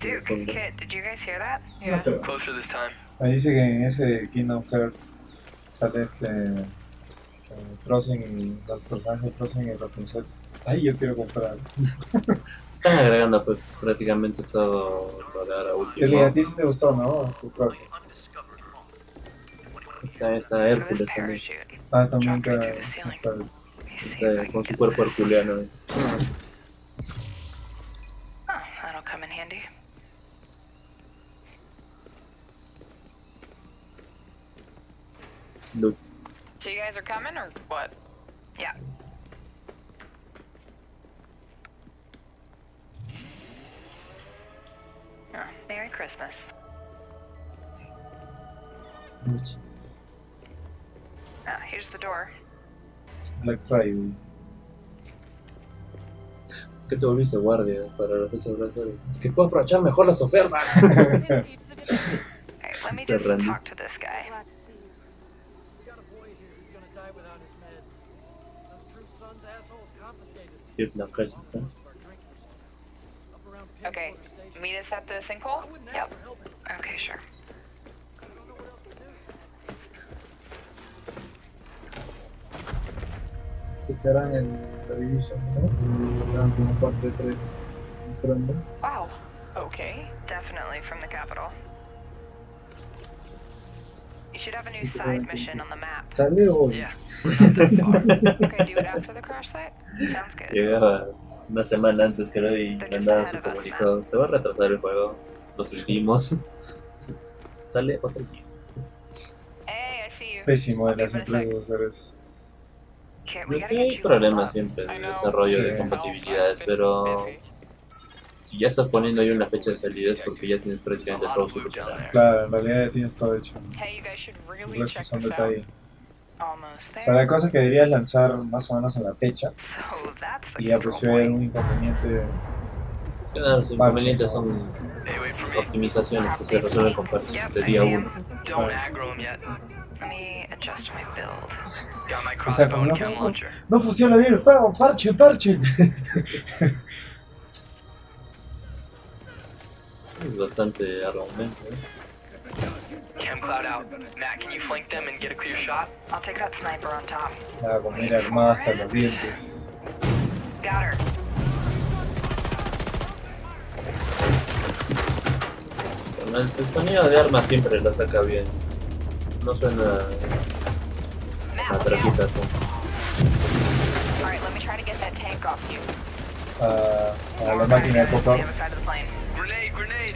Dude, Kit, did you guys hear that? Yeah. Closer this time. Me dice que en ese Kingdom Hearts sale Frozen y los personajes de Frozen y Rapunzel. Ay, yo quiero comprar. Están agregando pues, prácticamente todo lo de ahora último. Eli, a ti sí te gustó, ¿no? Tu caso. Está Hércules también. Ah, también está Con su cuerpo herculeano. Oh, that'll come in handy. Loot. So you guys are coming or what? Yeah. Oh, Merry Christmas. Here's the door. Black Friday. ¿Qué te volviste guardia para la fecha de Black Friday? Es que puedo aprovechar mejor las ofertas. Alright, let me just talk to this guy. Okay, meet us at the sinkhole? Yep. Okay, sure. Se echarán en la división, ¿no? Están como 4-3 mostrando. Wow. Okay, definitely from the capital. You should have a new side mission on the map. Sale hoy. Yeah. Okay, do it after the crash site? Sounds good. Llegaba una semana antes que y mandaba su comunicado. Se va a retrasar el juego. Lo sentimos. Sale otro día. Hey, I see you. Pésimo de las empresas hacer eso. Es que hay problemas siempre en el desarrollo de compatibilidades, pero si ya estás poniendo ahí una fecha de salida es porque ya tienes prácticamente todo solucionado. Claro, en realidad ya tienes todo hecho. El resto son detalles. O sea, la cosa es que deberías lanzar más o menos en la fecha. Y ya pues si hay algún inconveniente... Es que nada, los inconvenientes son optimizaciones que se resuelven con parches de día 1. Está como, no funciona bien el juego, parchen, parchen. Es bastante argumento, Cam cloud out. Matt, can you flank them and get a clear shot? I'll take that sniper on top. Nada, con mira armada hasta los dientes. Got her. El sonido de arma siempre la saca bien. No suena a traquita. Alright, let me try to get that tank off you. A la máquina de copa. Grenade, grenade!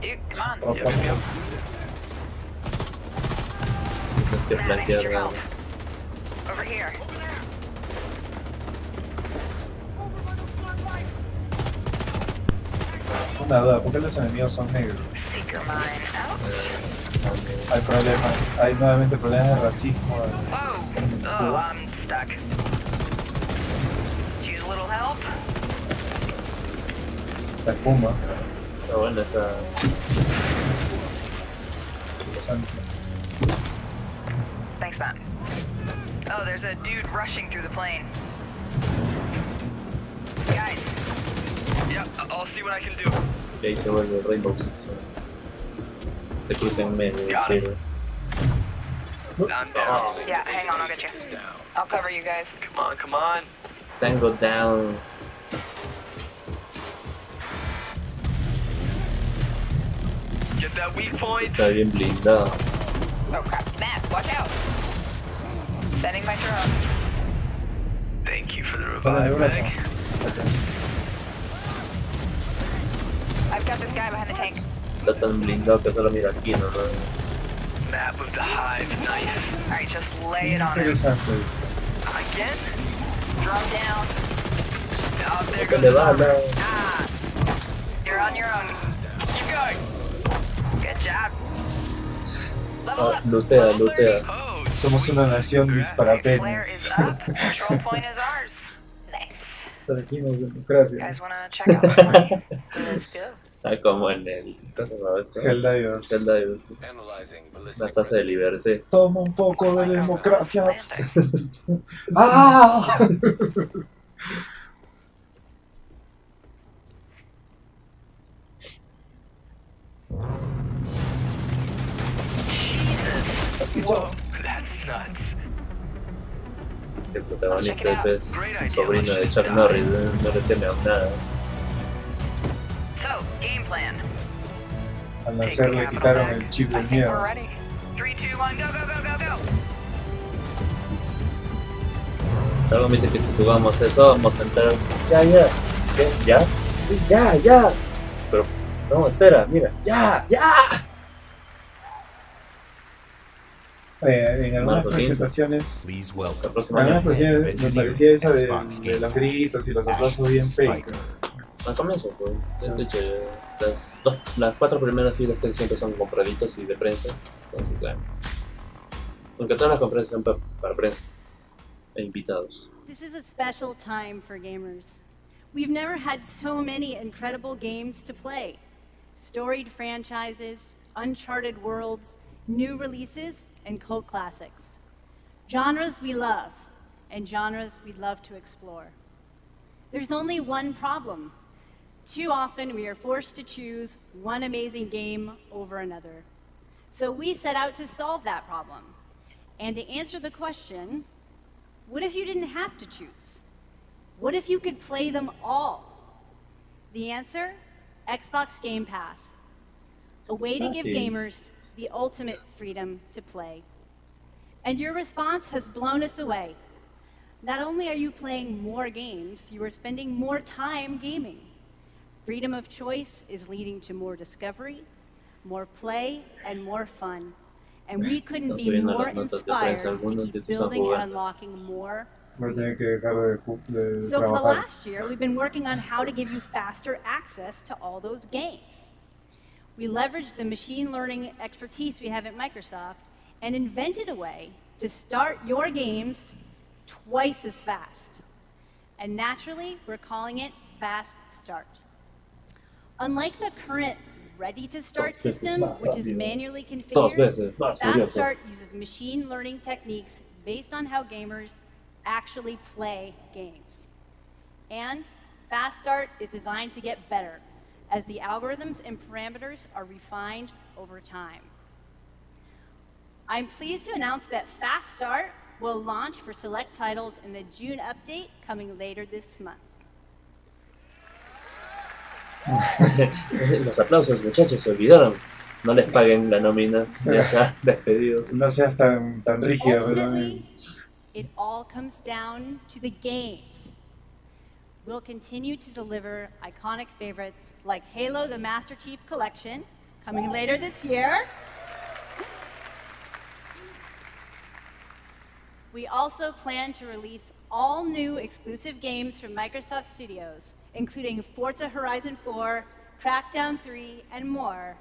Dude, come on. Tienes que flanquear. Over here. Una duda, ¿por qué los enemigos son negros? Seeker mine out. Hay problemas, hay nuevamente problemas de racismo. Oh, I'm stuck. Use a little help. La espuma. Está buena esa. Interesante. Thanks, Matt. Oh, there's a dude rushing through the plane. Guys. Yeah, I'll see what I can do. Y ahí se vuelve Rainbow Six. Se te cruza en medio. I'm down. Yeah, hang on, I'll get you. I'll cover you guys. Come on, come on. Tango down. Get that weak point. Está bien blindado. Oh crap. Matt, watch out. Setting my drone. Thank you for the revive, Meg. I've got this guy behind the tank. Está tan blindado que solo mira aquí, ¿no? Map of the hive, nice. Alright, just lay it on him. Interesante eso. Again? Drum down. Oh, there ¿Qué goes le the va a armor. dar? Ah. You're on your own. Keep going. Good job. Level up. Lootea, lootea. Somos una nación Flare disparapenes. is up. Control point is ours. Nice. Trajimos democracia. You guys wanna check out the plane? Let's go. Está como en el. ¿Cómo se llama esto? Helldivers. Helldivers. Una taza de libertad. Toma un poco de democracia. ¡Ah! Whoa, that's nuts. Qué protagonista es sobrino de Chuck Norris, no le teme a nada. So, game plan. Al nacer le quitaron el chip del miedo. We're ready. 3, 2, 1, go, go, go, go, go. Algo me dice que si jugamos eso vamos a entrar. Ya. ¿Qué? ¿Ya? Sí, ya. Pero, no, espera, mira. Ya. En algunas presentaciones, me parecía esa de los gritos y los aplausos bien fake. Al comienzo, pues. De hecho, las 4 primeras filas que siempre son compraditos y de prensa. Entonces, claro. Aunque todas las conferencias son para prensa e invitados. This is a special time for gamers. We've never had so many incredible games to play. Storied franchises, uncharted worlds, new releases, and cult classics. Genres we love, and genres we love to explore. There's only one problem. Too often we are forced to choose one amazing game over another. So we set out to solve that problem. And to answer the question, what if you didn't have to choose? What if you could play them all? The answer? Xbox Game Pass. A way to give gamers the ultimate freedom to play. And your response has blown us away. Not only are you playing more games, you are spending more time gaming. Freedom of choice is leading to more discovery, more play, and more fun. And we couldn't be more inspired to keep building and unlocking more. So for the last year, we've been working on how to give you faster access to all those games. We leveraged the machine learning expertise we have at Microsoft and invented a way to start your games twice as fast. And naturally, we're calling it Fast Start. Unlike the current Ready to Start system, which is manually configured, Fast Start uses machine learning techniques based on how gamers actually play games. And Fast Start is designed to get better as the algorithms and parameters are refined over time. I'm pleased to announce that Fast Start will launch for select titles in the June update coming later this month. Los aplausos, muchachos, se olvidaron. No les paguen la nómina, ya está despedido. No seas tan rígido. Ultimately, it all comes down to the games. We'll continue to deliver iconic favorites like Halo the Master Chief Collection, coming later this year. We also plan to release all new exclusive games from Microsoft Studios, including Forza Horizon 4, Crackdown 3, and more,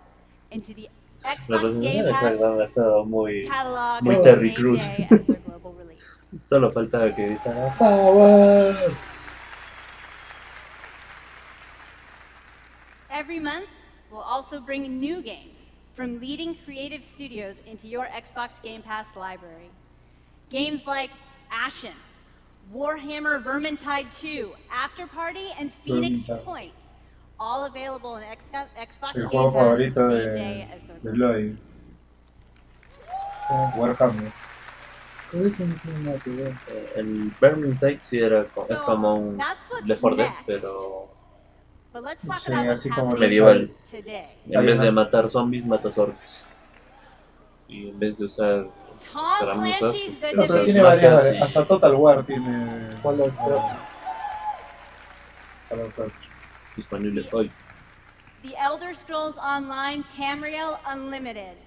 into the Xbox Game Pass catalog muy on the Terry same Crews. day as their global release. Solo faltaba que dijera ¡Power! Every month, we'll also bring new games from leading creative studios into your Xbox Game Pass library. Games like Ashen, Warhammer Vermintide 2, After Party, and Phoenix Point, all available in Xbox El Game juego Pass favorito the same day as their de Lloyd. Warhammer. El Vermintide sí era es como un that's what's Left 4 Dead, next. pero But let's talk Sí, about what's así como happening medieval. today. En vez de matar zombies, matas orcos. Y en vez de usar Tom escaramuzas, Clancy's The No, pero Division. tiene varias, hasta Total War tiene. disponibles hoy. The Elder Scrolls Online Tamriel Unlimited.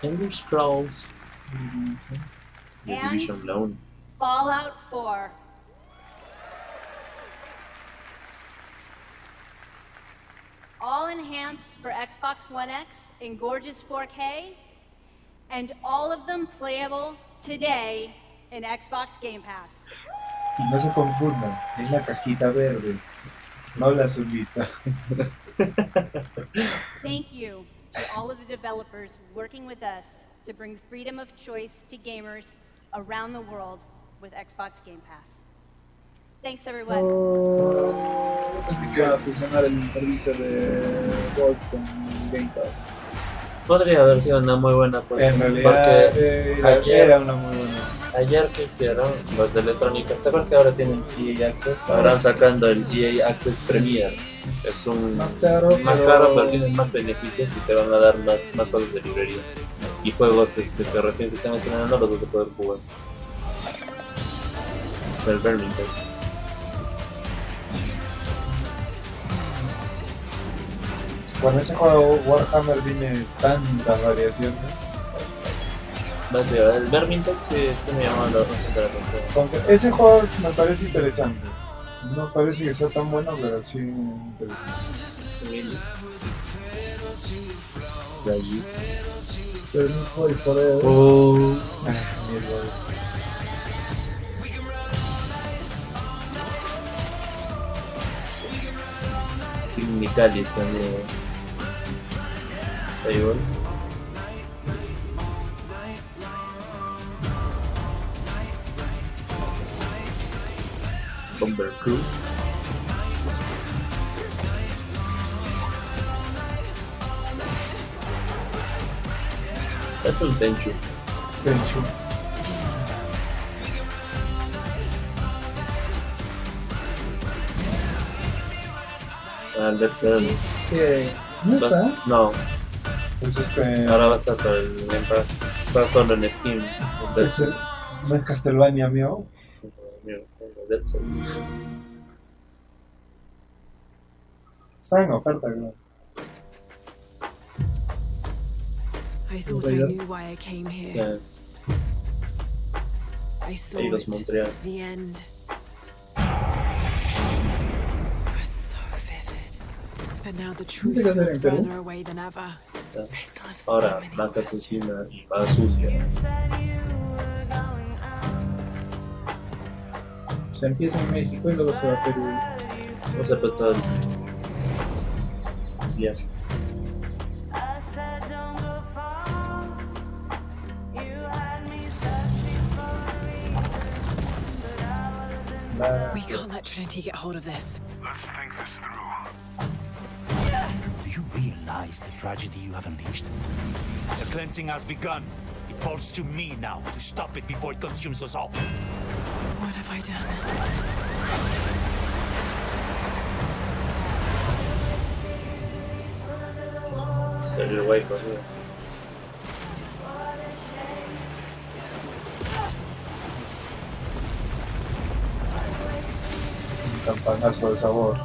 Elder Scrolls. The And Division Alone. Fallout 4. All enhanced for Xbox One X in gorgeous 4K, and all of them playable today in Xbox Game Pass. Y no se confundan, es la cajita verde, no la azulita. Thank you to all of the developers working with us to bring freedom of choice to gamers around the world with Xbox Game Pass. Thanks, everyone. Pensé que iba a fusionar el servicio de Gold con Game Pass. Podría haber sido una muy buena cosa. En realidad era una muy buena. Ayer que hicieron los de electrónica, ¿se acuerdan que ahora tienen EA Access? Ahora sacando el EA Access Premier. Es un más caro, pero tienes más beneficios y te van a dar más juegos de librería. Y juegos que recién se están estrenando los vas a poder jugar. El Birmingham. Con ese juego Warhammer viene tantas variaciones. El Birmingham sí me llamaba la atención. Ese juego me parece interesante. No parece que sea tan bueno, pero sí interesante. Pero no voy por él. Nicalis también. Saibol. Bomber Crew. Es un Tenchu. Let's ¿No está? No. Pues ahora va a estar para el Game Pass. Está solo en Steam. ¿No es Castlevania mío? Está en oferta, creo. I thought I knew why I came here. Yeah. I saw it, Montreal. the end. But now the truth feels further away than ever. I still have so Ahora más asesina y más sucia. Se empieza en México y luego se va a Perú. No sé, pues todo el viaje. We can't let Trinity get hold of this. Let's think this through. Do you realize the tragedy you have unleashed? The cleansing has begun. It falls to me now to stop it before it consumes us all. What have I done? Salió guay conmigo. Un campanazo de sabor.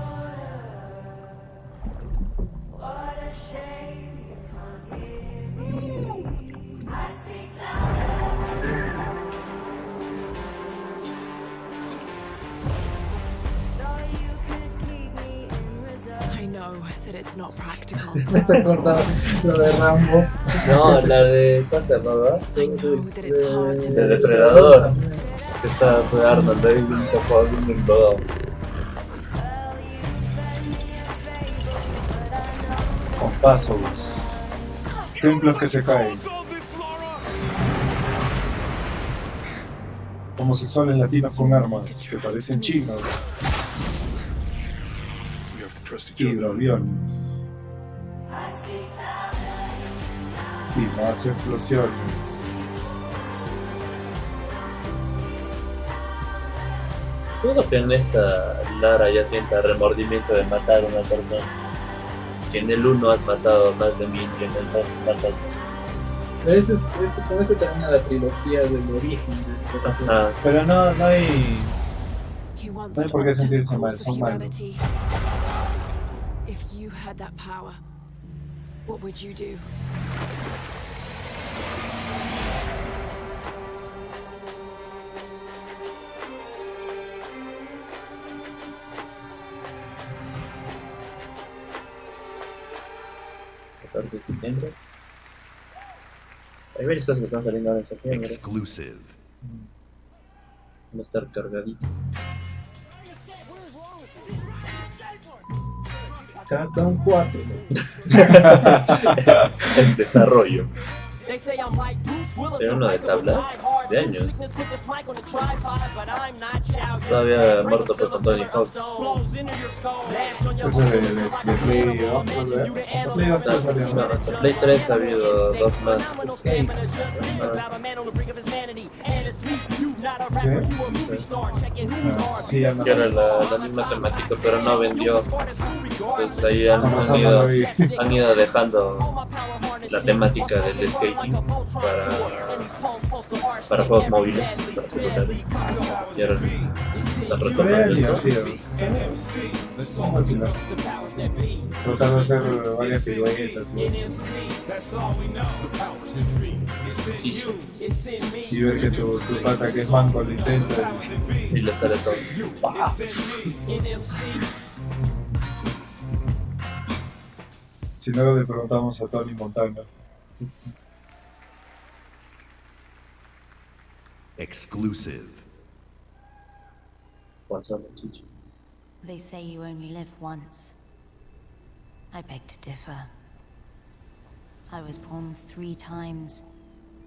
Me has acordado lo de Rambo. No, la de. ¿Cómo se llamaba? De Depredador. Que está Arnold ahí un poco englobado. Con pasos. Templos que se caen. Homosexuales latinos con armas que parecen chinos. Hidroaviones. Y más explosiones. Dudo que en esta Lara ya sienta remordimiento de matar a una persona. Si en el 1 has matado más de 1000 y en el 2 matas. Con ese termina la trilogía del origen. Pero no hay por qué sentirse mal, son malos. If you had that power, what would you do? De septiembre. Hay varias cosas que están saliendo ahora en septiembre. Exclusive. Va a estar cargadito. Crackdown 4. En desarrollo. Era uno de tabla de años. Todavía muerto por Tony Hawk. Eso de Play 2, Play 3 ha habido dos más. Sí, ya no. Que era la misma temática, pero no vendió. Entonces ahí han ido dejando la temática del skating para juegos móviles, para celulares. Y ahora están retomando esto. Tratando de hacer varias piruetas y ver que tu pata que es manco lo intenta y le sale todo. Si luego le preguntamos a Tony Montana. Exclusive. What's up, teacher? They say you only live once. I beg to differ. I was born 3 times,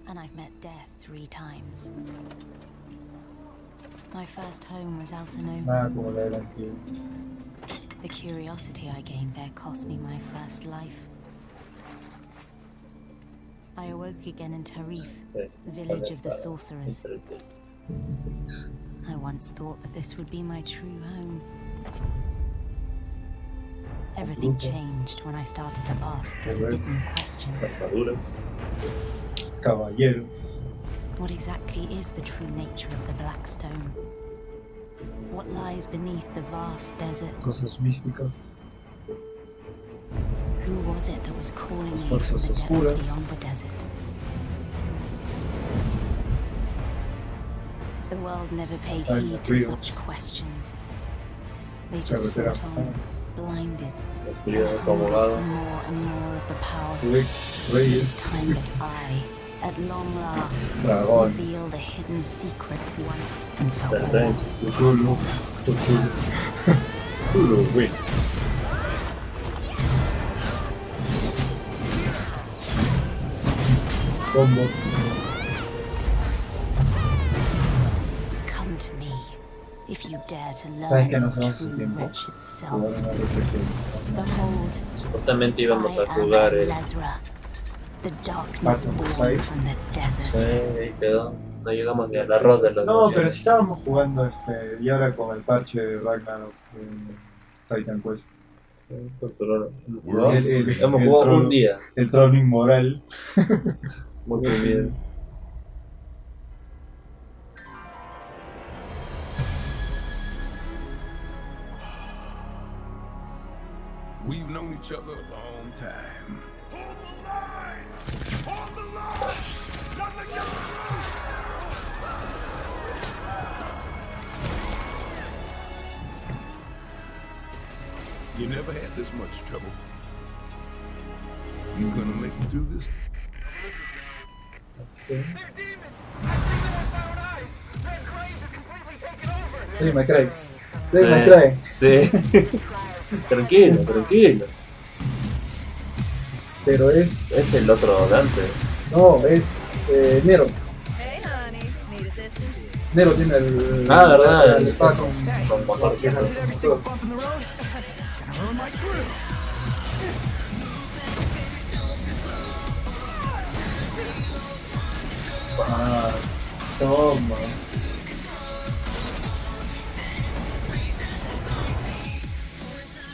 and I've met death 3 times. My first home was Altanova. The curiosity I gained there cost me my first life. I awoke again in Tarif, village of the sorcerers. I once thought that this would be my true home. Everything changed when I started to ask the forbidden questions. Caballeros. What exactly is the true nature of the Black Stone? What lies beneath the vast desert? Cosas místicas. Who was it that was calling me from the Fuerzas depths oscuras. beyond the desert? The world never paid heed to such questions. They just fought on, blinded, and hungry for more and more of the powerful. It is time that I, at long last, reveal the hidden secrets once and for all. Combos. Come to me, if you dare to learn ¿Sabes que no the hacemos ese true tiempo? wretched self. Jugar una RPG. Behold, Supuestamente íbamos a I am jugar el... Lazra, the darkness born from the desert. Sí, ahí quedó. No llegamos ni al arroz de los No, naciones. pero si estábamos jugando y ahora con el parche de Ragnarok Titan Quest. Pero Hemos jugado trono, un día. El trono inmoral. Muy bien. We've known each other a long time. Hold the line! Hold the line! Nothing gets through! You never had this much trouble. You gonna make it through this? They're demons! I've seen them with my own eyes! That grave is completely taken over! Dave McCray. Dave McCray. Sí. Tranquilo, tranquilo. Pero es el otro Dante. No, es Nero. Hey, honey. Need assistance? Nero tiene el... verdad. El espada con motor. Ah, toma.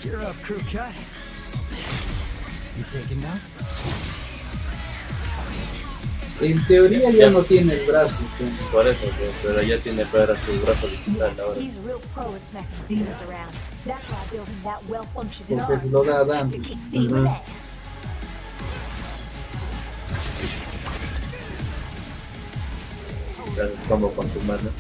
Cheer up, crew cut. You taking notes? En teoría ya no tiene el brazo. Por eso, pero ya tiene para su brazo digital ahora. He's a real pro at smacking demons around. That's why I built him that well-functioning Porque arm se lo da a Dan. to kick demon ass. Haces combo con tu mano.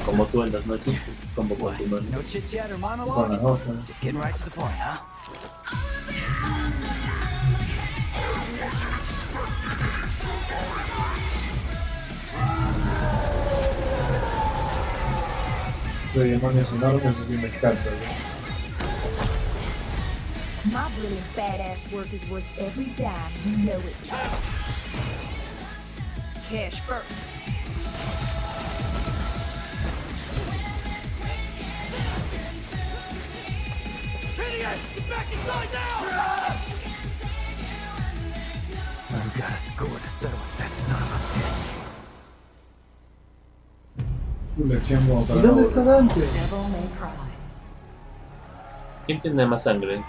Como tú en las noches, pues, combo con tu mano. No chit chat or monologue? Con las hojas. Just getting right to the point, huh? Los demonios enormes, así me encanta. My brilliant badass work is worth every dime. You know it. Cash first. Get back inside now! We gotta score to settle with that son of a bitch. Una acción como para ¿Y dónde está Dante? ¿Quién tiene más sangre?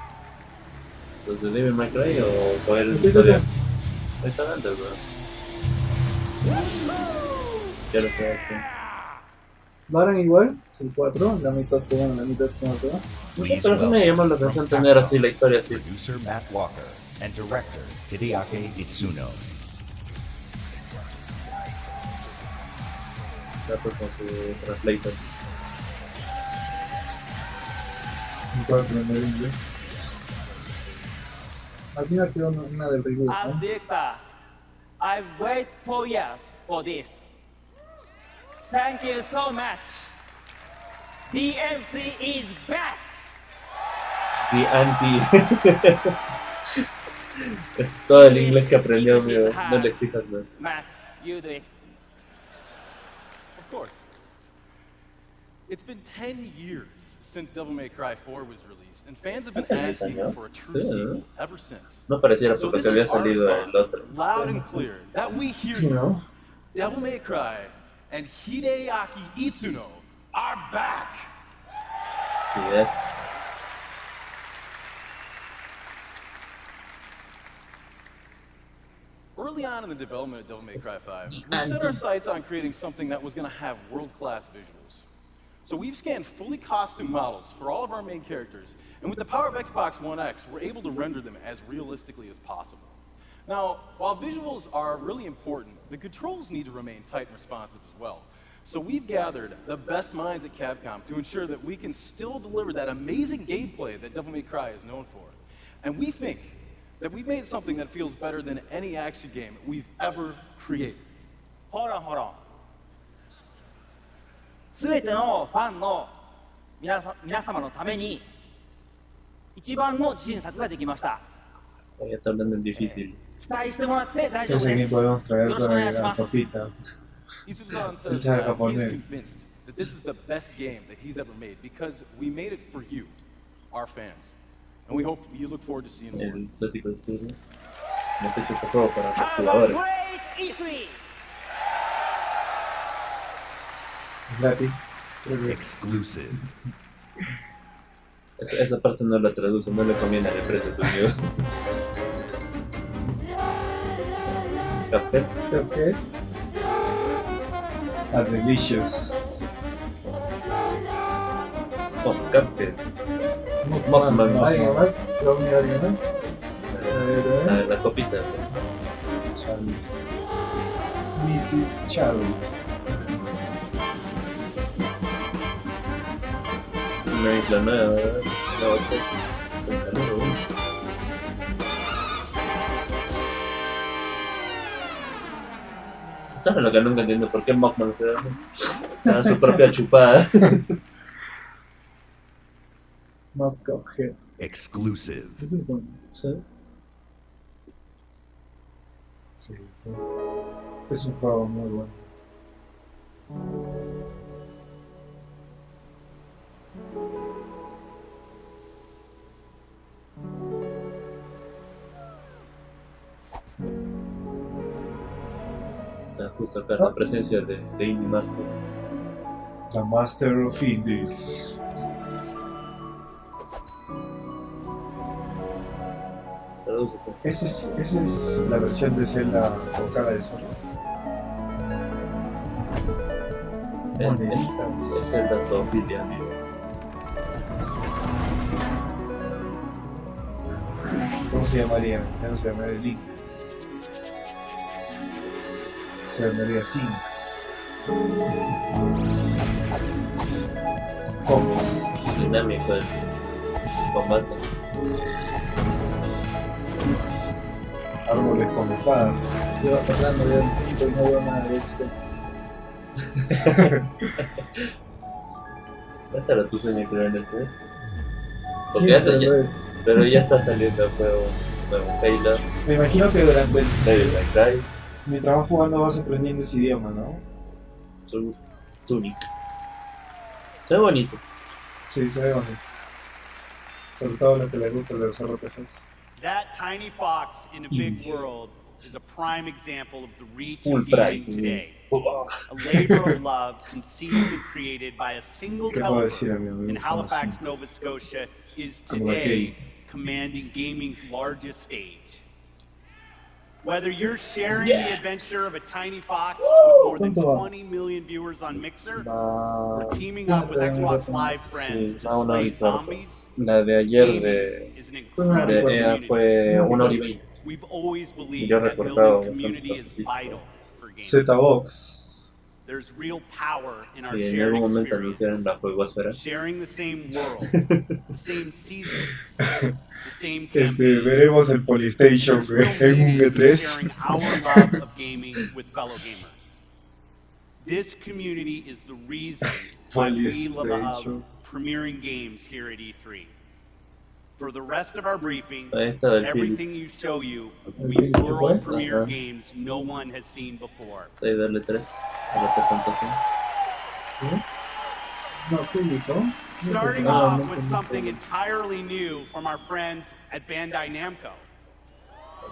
¿Los de Devil May Cry o poderes de Estoy historia? acá. Ahí está Dante, bro. Ya lo que hace. ¿Lo harán igual? El 4, la mitad como 1, la mitad como otra. No sé, pero sí me llamó la atención tener así la historia así. Producer Matt Walker and director Hideaki Itsuno. Ya pues con su translator. No puedo aprender inglés. Imagínate una del reboot, As ¿no? director, I wait 4 years for this. Thank you so much. DMC is back. The Anti. Es todo el inglés que aprendió, amigo. No le exijas más. Matt, you do it. Of course. It's been 10 years since Devil May Cry 4 was released, and fans have been asking for a true sequel ever since. No pareciera So porque this había is our salido response, el otro. loud and clear, that we hear Sí, you. ¿no? Devil May Cry and Hideaki Itsuno are back. Yes. Early on in the development of Devil May Cry 5, we set our sights on creating something that was going to have world-class visuals. So we've scanned fully costumed models for all of our main characters, and with the power of Xbox One X, we're able to render them as realistically as possible. Now, while visuals are really important, the controls need to remain tight and responsive as well. So we've gathered the best minds at Capcom to ensure that we can still deliver that amazing gameplay that Devil May Cry is known for. And we think that we've made something that feels better than any action game we've ever created. Hold on. すべてのファンの皆様のために一番の自信作ができました。 Ya está hablando en difícil. 期待してもらって大丈夫 Ese で que す。 podemos よろしくお願い traer し la ます。 copita. Izuzan Él says sabe he is japonés. convinced that this is the best game that he's ever made because we made it for you, our fans. And we hope you look forward to seeing more. El clásico de turno. Hemos hecho este juego para los Have a jugadores. great E3! Gratis. Exclusive. Esa parte no la traduce, no le conviene a la empresa, tu amigo. Cuphead. Cuphead. A delicious. Oh, Cuphead. Mockman. ¿Alguien más? ¿Va a unir alguien más? La copita. Chalice. Mrs. Chalice. Una isla nueva, ¿verdad? No va a ser. Pensarlo. Esto es lo que nunca entiendo. ¿Por qué Mockman te da su propia chupada? Más Cuphead. Exclusive. Eso es bueno. ¿Sí? Sí. Es un juego muy bueno. Está justo acá la presencia de Indie Master. The Master of Indies. Traduce. Esa es la versión de Zelda con cara de zorro. Moneditas. Es el danzofilia, amigo. ¿Cómo se llamaría? Ya no se llamaría Link. Se llamaría Sync. Combos. Dinámico el combate. Árboles con espadas. Iba pasando ya el tiempo y no veo nada de esto. Ese era tu sueño, creo, en este. Sí, Porque pero ya está saliendo el juego nuevo, Halo. Me imagino que durante el Devil May Cry. mientras vas jugando vas aprendiendo ese idioma, ¿no? Su Tunic. Se ve bonito. Sí, se ve bonito. Sobre todo lo que le gusta de los RPGs. That tiny fox in a big world is a prime example of the reach Full of gaming price, today. A labor of love conceived and created by a single developer in Halifax, Nova Scotia, is today commanding gaming's largest stage. Whether you're sharing the adventure of a tiny fox with more than 20 million viewers on Mixer, or teaming up with Xbox Live friends to slay zombies, La de ayer de EA fue 1 hora y 20. we've always believed Yo he that recortado building community bastantes is cosas. vital for gaming. Z-Box. There's real power in our Y en shared algún momento experience. anunciaron la juegosfera. Sharing the same world, the same seasons, the same campaigns. Veremos el Polystation en un E3. Sharing our love of gaming with fellow gamers. This community is the reason why we love premiering games here at E3. For the rest of our briefing, everything you show you will be world premiere games no one has seen before. Ahí darle 3 a la presentación. No, público. Starting off with something entirely new from our friends at Bandai Namco.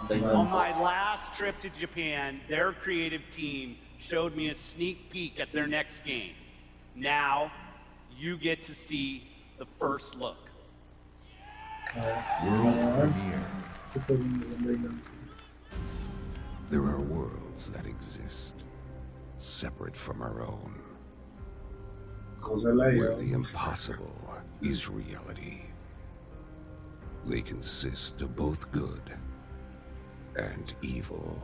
On my last trip to Japan, their creative team showed me a sneak peek at their next game. Now, you get to see the first look. World premiere. There are worlds that exist, separate from our own, where the impossible is reality. They consist of both good and evil.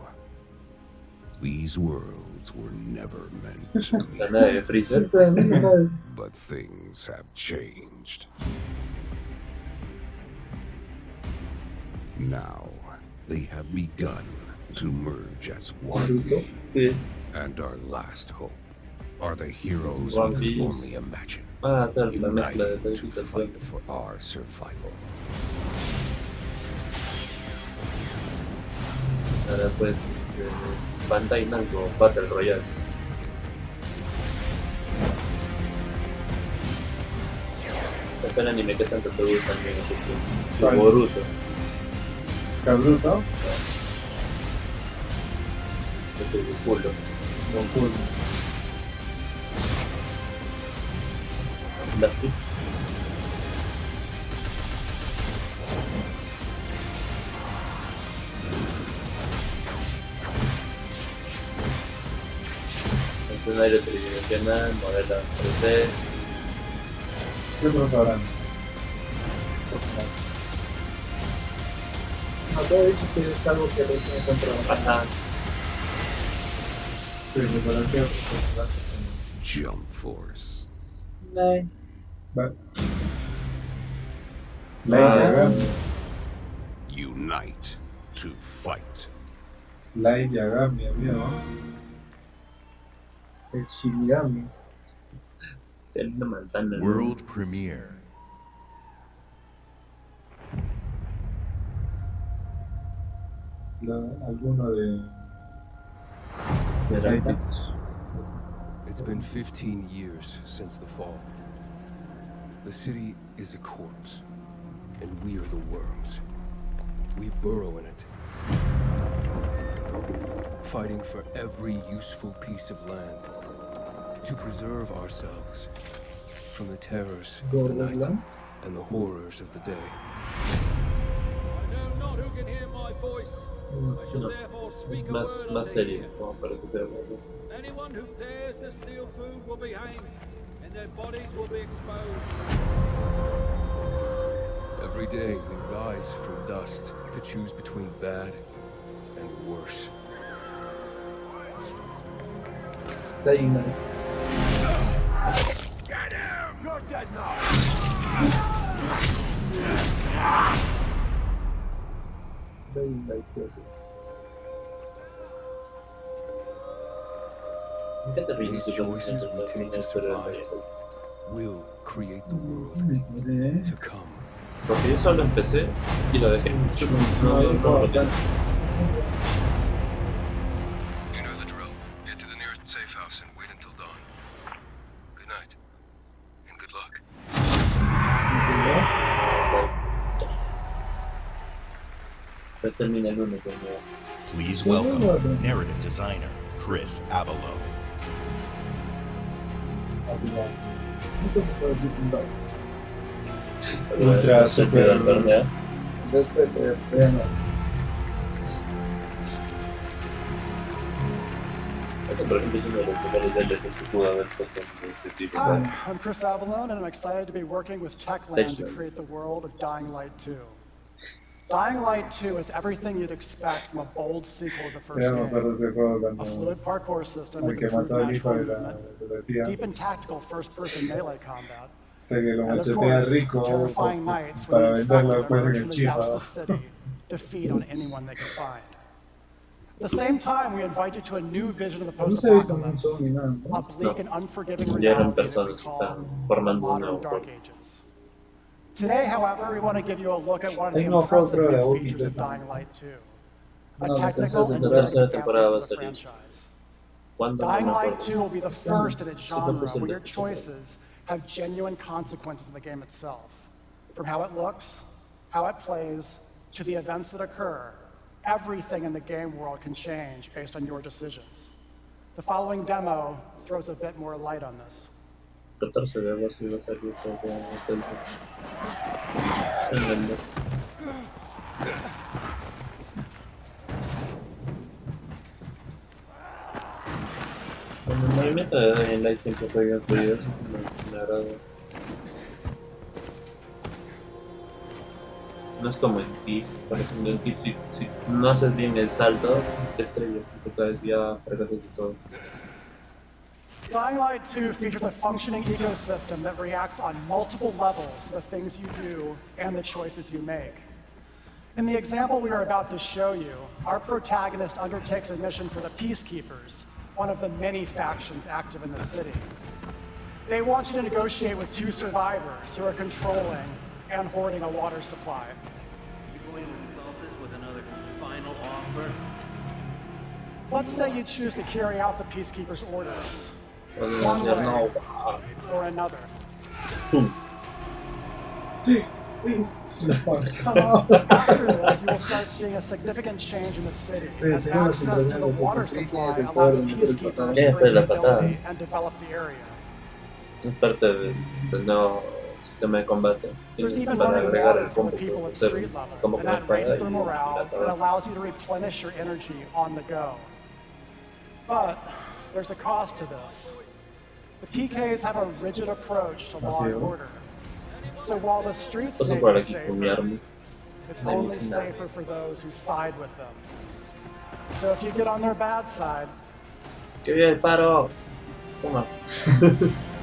These worlds were never meant to meet, but things have changed. Now, they have begun to merge as one. And our last hope are the heroes we could only imagine, united to fight for our survival. Ahora pues, Bandai Namco Battle Royale. Es el anime que tanto te gusta, Boruto. ¿Cabruto? Este es el culo. Con culo. Dafty. Escenario tridimensional, modelo 3D. ¿Qué otros habrán? No, te he dicho que es algo que recién encontrado. Ajá. Sí, me parece Jump Force. Unite to fight. Light Yagami, amigo. El Shinigami. Tiene una manzana. World premiere. Alguno de Titans. It's been 15 years since the fall. The city is a corpse, and we are the worms. We burrow in it, fighting for every useful piece of land to preserve ourselves from the terrors of the night and the horrors of the day. I know not who can hear my voice. I shall therefore speak a word. Más serio, como para que sea Anyone who dares to steal food will be hanged, and their bodies will be exposed. Every day we rise from dust to choose between bad and worse. Dying Light. Get him! You're dead now! Dying Light, creo que es. These choices we take to survive will create the world to come. Porque yo solo empecé y lo dejé mucho más. No, You know the drill. Get to the nearest safe house and wait until dawn. Good night, and good luck. Pero termina el 1 como... Please welcome narrative designer Chris Avalo. Nunca se puede decir un dogs. Ultra super. Después todavía no. Ese, por ejemplo, es uno de los primeros DLCs que pudo haber puesto en este tipo. Hi, I'm Chris Avalon, and I'm excited to be working with Techland to create the world of Dying Light 2. Dying Light 2 is everything you'd expect from a bold sequel to the first game. A fluid parkour system with improved natural movement, deep and tactical first-person melee combat, and of course, terrifying knights para with venderlo después en el the chip. city to feed on anyone they can find. At the same time, we invite you to a new vision of the No se ha visto post-apocalypse, mucho ni nada. a bleak and unforgiving Ya eran reality that we personas que call están formando un modern nuevo dark juego. ages. Today, however, we want to give you a look at one of the Hay un nuevo juego, impressive creo, de new Walking features of Dead. Dying Light 2. No, A la technical and La tercera tercera dynamic temporada va a anthem of the salir. franchise. ¿Cuándo? No Dying me Light acuerdo. 2 will be the first in its genre pues el where your de- choices have genuine consequences in the game itself. From how it looks, how it plays, to the events that occur, everything in the game world can change based on your decisions. The following demo throws a bit more light on this. 14 de agosto iba a salir todo dentro. Entiendo. Bueno, el movimiento de Dying Light siempre fue bien fluido, eso me agrada. No es como en Thief, por ejemplo en Thief si no haces bien el salto, te estrellas y te caes ya fracasas de todo. Dying Light 2 features a functioning ecosystem that reacts on multiple levels to the things you do and the choices you make. In the example we are about to show you, our protagonist undertakes a mission for the Peacekeepers, one of the many factions active in the city. They want you to negotiate with two survivors who are controlling and hoarding a water supply. Are you going to insult this with another final offer? Let's say you choose to carry out the Peacekeepers' orders. Well, One yeah, way no. or another. Boom. This. After this, you will start seeing a significant change in the city as Según las access to the impresiones de water esas supply líneas, el allows poder the de meter el peacekeepers patán. to Esta es la increase patada. mobility and develop the area. Es parte del nuevo sistema de combate. There's Tienes even para running agregar water el for the combo, people at hacer street level, combo and con la that raises espada their y morale la and tabaza. allows you to replenish your energy on the go. But there's a cost to this. The PKs have a rigid approach to law and order. So while the streets Paso may por be aquí con safer, mi arma. it's No me only hice nada. safer for those who side with them. So if you get on their bad side, ¡Que viene el paro! Toma.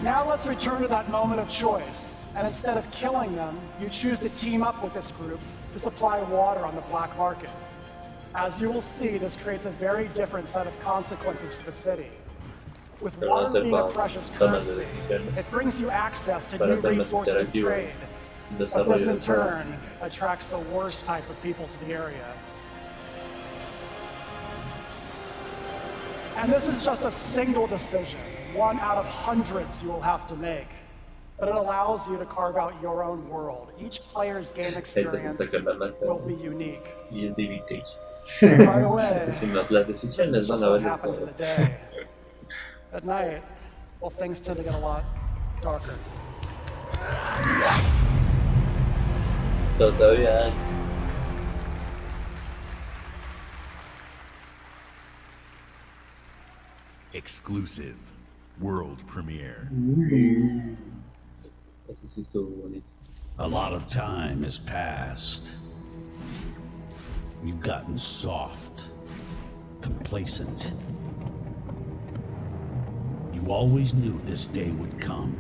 now let's return to that moment of choice. And instead of killing them, you choose to team up with this group to supply water on the black market. As you will see, this creates a very different set of consequences for the city. With Pero van a water ser being a para precious tomas de currency, decisiones it brings you access to para new hacer más resources and interactivo trade. el But this desarrollo in del juego. turn attracts the worst type of people to the area. And this is just a single decision, one out of hundreds you will have to make. But it allows you to carve out your own world. Each player's game experience Entonces saca la will máscara be unique. y es David Cage. By the way, Las this decisiones is van just a what ver el happens in juego. the day. At night, well, things tend to get a lot darker. Pero todavía hay. Exclusive. World premiere. Entonces sí estuvo bonito. A lot of time has passed. You've gotten soft, complacent. You always knew this day would come.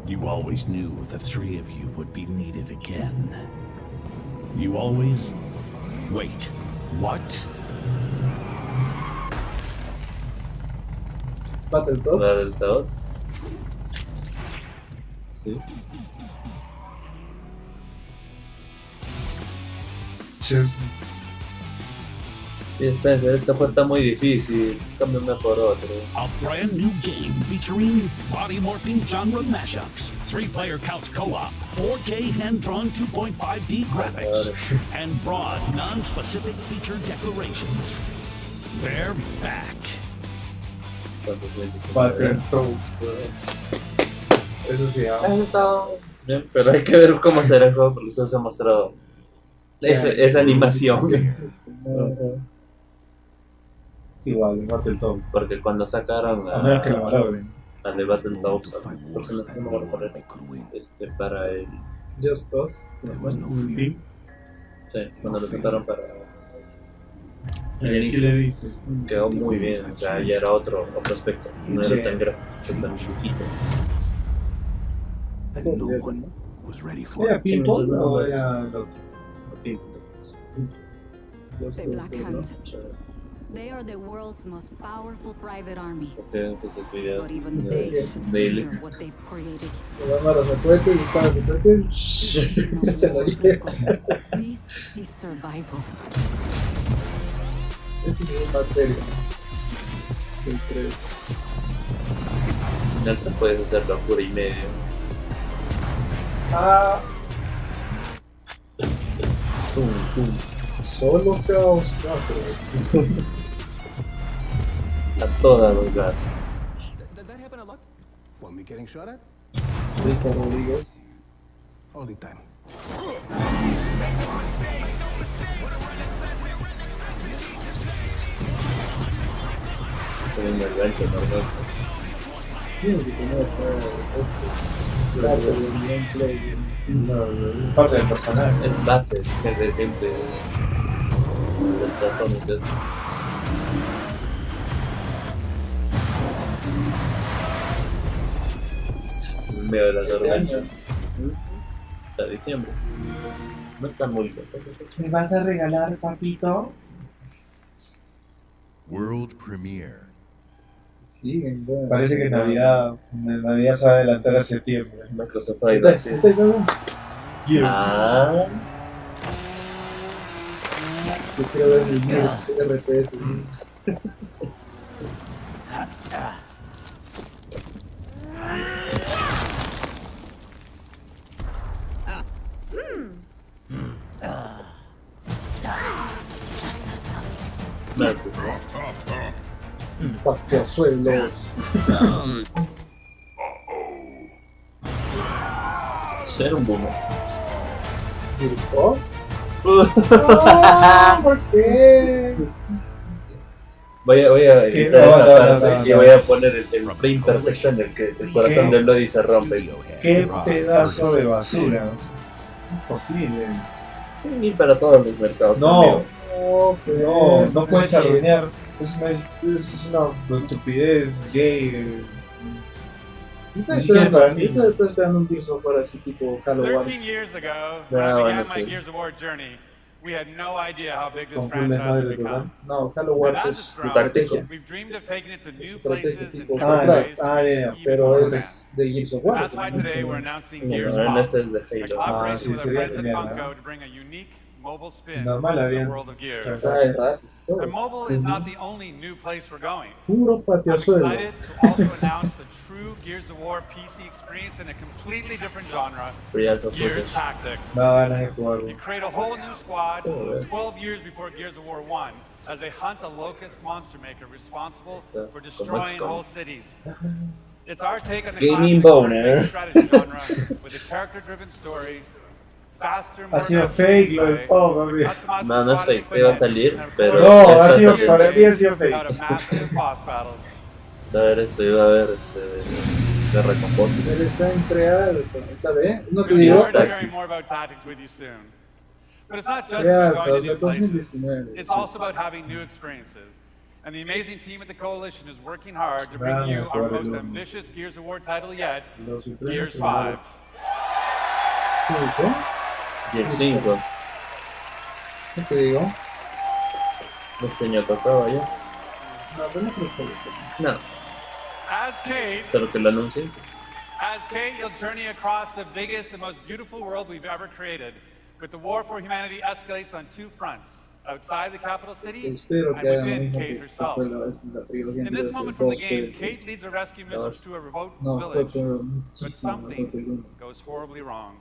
You always knew the three of you would be needed again. You always... Wait, what? Battletoads. Battletoads. Sí. Sí, espérense, esta fue está muy difícil. Cámbiame por otro. A brand new game featuring body morphing genre mashups, 3-player couch co-op, 4K hand-drawn 2.5D graphics, and broad, non-specific feature declarations. They're back. Battletoads. Eso sí, Eso está bien, pero hay que ver cómo será el juego porque solo se ha mostrado esa animación. Igual, en Battletoads. Porque cuando sacaron A menos que lo malogren. al de Battletoads, por si no me van a poner para el Just Cause. Sí, cuando lo sacaron para el Killer Instinct. quedó muy bien, o sea, ya era otro aspecto, no era tan gráfico, tan chiquito. ¿Era Pinball o era lo The Black Hand. They are the world's most powerful private army. Entonces ya But even they fear what they've created. Agarras a cohete y disparas el cohete. Se lo lleva. This is survival. Este es más serio. El 3. En el 3 puedes hacer locura y medio. Solo Caos 4. A toda lugar. Does that happen a lot? Want me getting shot at? Rico Rodríguez. Only time. Con el gancho normal. Tienes que tener esos datos del gameplay. No, parte del personaje. Es base de gente del ratón, entonces. En medio de la tormenta. Hasta diciembre. No está muy lejos. ¿Me vas a regalar, papito? World Premiere. Sí, bueno. Parece que Navidad se va a adelantar a septiembre. Microsoft Friday. Gears. Yo quiero ver el Gears RTS. Pateazuelos. Ser un boomer. ¿Quieres pop? No, ¿por qué? Voy a editar esa parte y voy a poner el frame perfecto en el que el corazón de Bloody se rompe. ¡Qué pedazo de basura! Imposible. Ir para todos los mercados. No, pues, no puedes arruinar. Es una estupidez gay. Está esperando un Gears of War así tipo Halo Wars. 13 years ago, when I began my Gears of War journey, we had no idea how big this franchise would become. No, Halo Wars es estrategia. We've dreamed of taking it to new Estrategia places tipo and Warcraft, pero es de Gears of War. That's why today we're announcing Gears No, Pop, este es de a Halo. collaboration with our sería friends at genial, Funko to bring a unique mobile spin Normal to the habían world of Gears. Trae razas y todo. And mobile is not the only new place we're going. Puro I'm pateazuelo. excited to also announce a true Gears of War PC experience in a completely different genre, Gears Tactics. Da ganas de jugarlo. You create a whole new squad 12 years before Gears of War 1 as they hunt a locust monster maker responsible for destroying whole cities. It's our take on the Gaming classic boner. strategy genre with a character-driven story. Ha sido fake lo del Pau, papi. No, no es fake, se va a salir, pero... No, ha sido, para mí ha sido fake. A ver, iba a ver de recomposes. Él está en crear el planeta B. No te digo. But it's not just about going to new places. It's also about having new experiences. And the amazing team at the Coalition is working hard to bring you our most ambitious Gears of War title yet, Gears 5. Gears 5. ¿Qué te digo? Este año tocaba ya. No, no creo que salga. No. As Cade, Pero que lo anuncien. you'll journey across the biggest and most beautiful world we've ever created, with the war for humanity escalates on two fronts, outside the capital city and within Cade herself. In this moment from the game, Cade leads a rescue mission to a remote village, but something goes horribly wrong.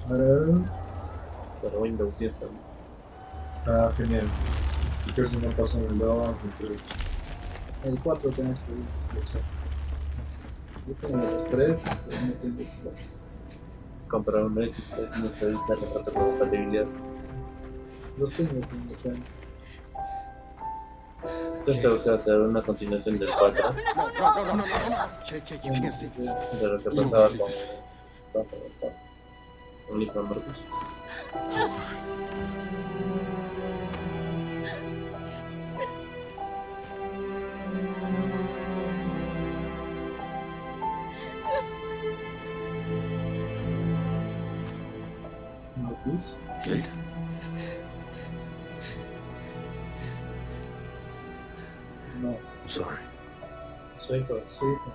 Para Windows 10 Ah, genial. Y casi no pasa en el 2, en el 3. El 4 tenés problemas de chat. Yo tengo los 3, pero no tengo Xbox. Comprar un Xbox no está bien la compatibilidad. Los tengo con mi friend. Entonces tengo que hacer una continuación del 4. No. JK, you can't see this. De lo que pasaba con Lisman Marcus. Marcus? Kate? No. I'm sorry. Su hijo. Su hijo.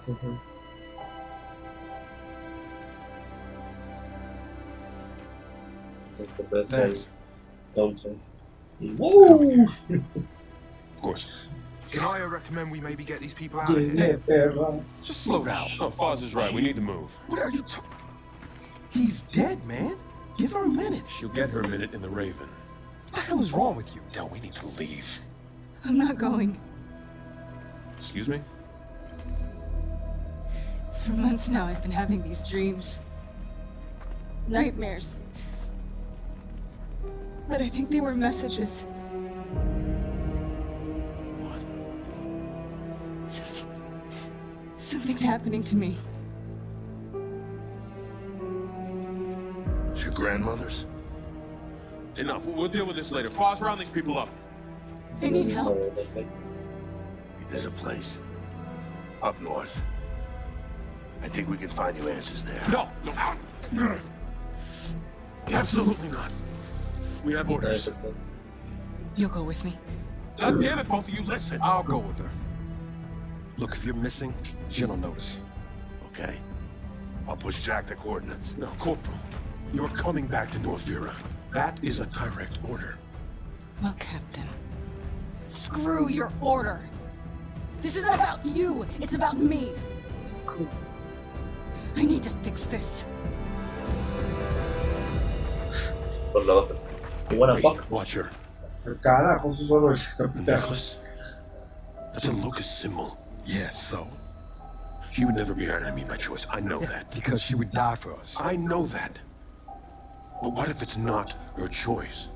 Este puede ser Thanks. Touch. Y ¡woo! Of course. Can I recommend we maybe get these people out of Llegué, here? perras. Just slow down. Oh, Foz is right. We need to move. What are you talking? He's dead, man. Give her a minute. She'll get her minute in the Raven. What the hell is wrong with you? Del, we need to leave. I'm not going. Excuse me? For months now, I've been having these dreams. Nightmares. But I think they were messages. What? Something's happening to me. It's your grandmother's? Enough. We'll deal with this later. Foz, round these people up. I need help. There's a place up north. I think we can find you answers there. No. Absolutely not. We have orders. You'll go with me. God damn it, both of you, listen. I'll go with her. Look, if you're missing, she'll notice. Okay. I'll push Jack the coordinates. No, Corporal. You're coming back to Northfira. That is a direct order. Well, Captain, screw your order. This isn't about you, it's about me. I need to fix this. Por la otra. You wanna fuck? Watch her. El carajo, eso solo es The capitán. necklace? That's a locust symbol. Yes, so? She would never be our enemy by choice. I know that. Because she would die for us. I know that. But what if it's not her choice?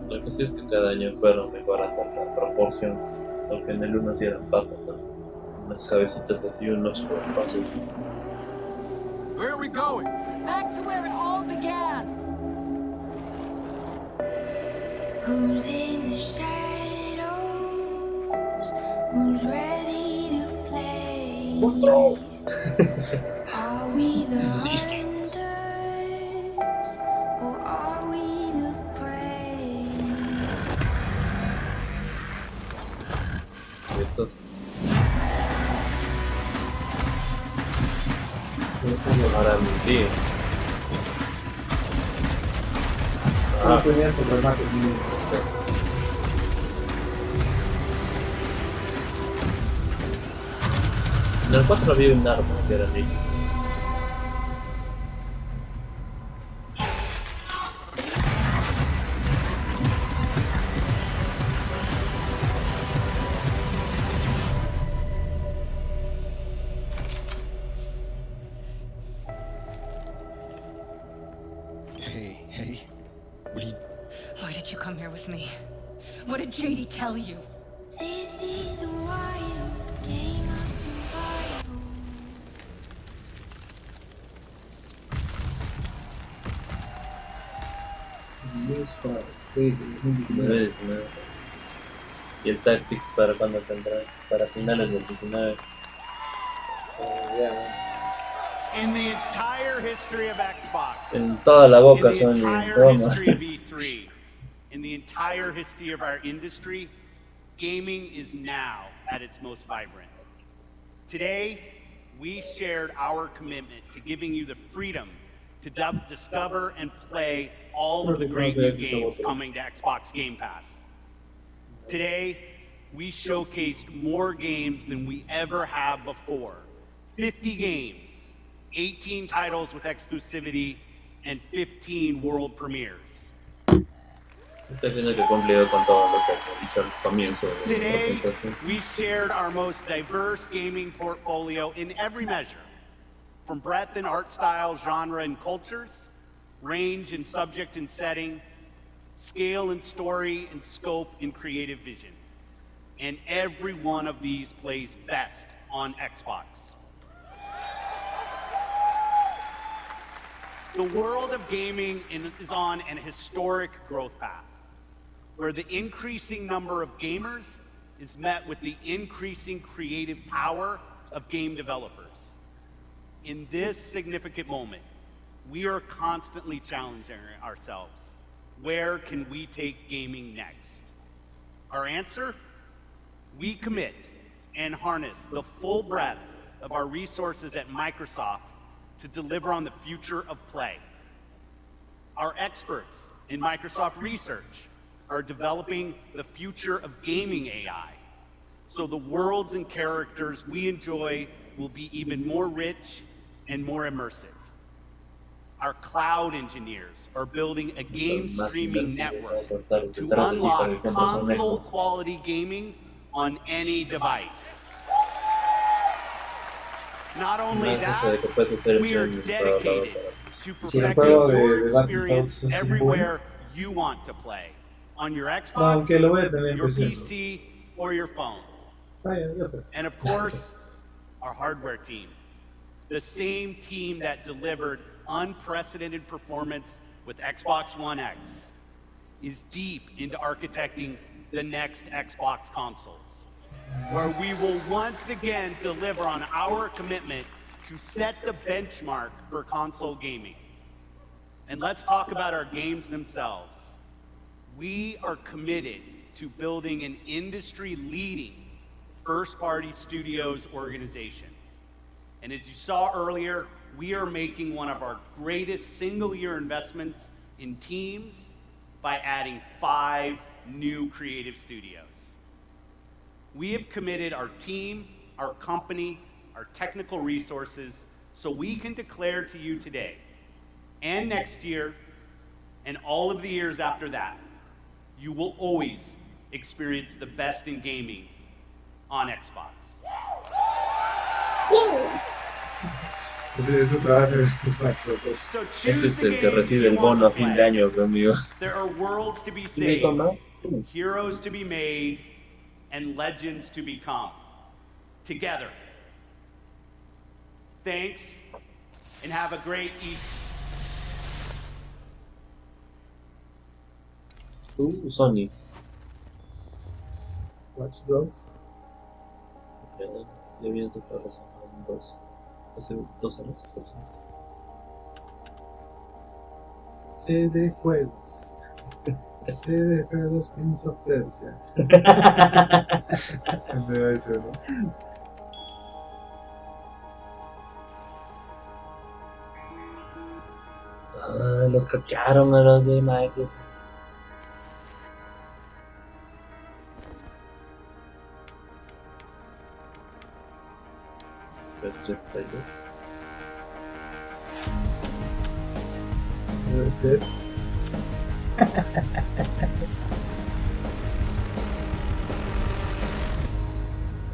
Lo que sí es que cada año fueron mejorando la proporción, porque en el 1 sí eran papas, ¿no? Unas cabecitas así, unos pasos. Where are we going? Back to where it all began. Who's in the shadows? Who's ready to play? ¡Control! Are we the This is Easter. hunters or are we the prey? Estos. Para mentir. Solo tenías el remate. En el 4 había un arma que era rico. Hey. What are you... Why did you come here with me? What did JD tell you? This is a wild game of survival. News para desde 2019. 19. Y el Tactics para cuando saldrá, para finales del 19. In the entire history of Xbox, En toda la boca in the son entire broma. history of E3, in the entire history of our industry, gaming is now at its most vibrant. Today, we shared our commitment to giving you the freedom to discover and play all of the great new games coming to Xbox Game Pass. Today, we showcased more games than we ever have before. 50 games, 18 titles with exclusivity, and 15 world premieres. Está diciendo que he cumplido con todo lo que he dicho al comienzo de la Today, presentación. we shared our most diverse gaming portfolio in every measure, from breadth in art style, genre, and cultures, range in subject and setting, scale in story, and scope in creative vision. And every one of these plays best on Xbox. The world of gaming is on an historic growth path, where the increasing number of gamers is met with the increasing creative power of game developers. In this significant moment, we are constantly challenging ourselves. Where can we take gaming next? Our answer? We commit and harness the full breadth of our resources at Microsoft to deliver on the future of play. Our experts in Microsoft Research are developing the future of gaming AI, so the worlds and characters we enjoy will be even more rich and more immersive. Our cloud engineers are building a game streaming network to unlock console quality gaming on any device. Not only that, we are dedicated to perfecting your experience everywhere you want to play, on your Xbox, your PC, or your phone. And of course, our hardware team, the same team that delivered unprecedented performance with Xbox One X, is deep into architecting the next Xbox consoles, where we will once again deliver on our commitment to set the benchmark for console gaming. And let's talk about our games themselves. We are committed to building an industry-leading first-party studios organization. And as you saw earlier, we are making one of our greatest single-year investments in teams by adding 5 new creative studios. We have committed our team, our company, our technical resources, so we can declare to you today and next year and all of the years after that, you will always experience the best in gaming on Xbox. Ese trabajo es Ese es el que recibe el bono a fin de año conmigo. There are worlds to be saved, heroes to be made, and legends to become. Together. Thanks, and have a great Easter. Sony. Watch Dogs. Ya habían sacado la semana 2. Hace 2 años. C de juegos. C de juegos, Prince of Persia. Debe ser, ¿no? Los cacharon a los de Microsoft. Just like it.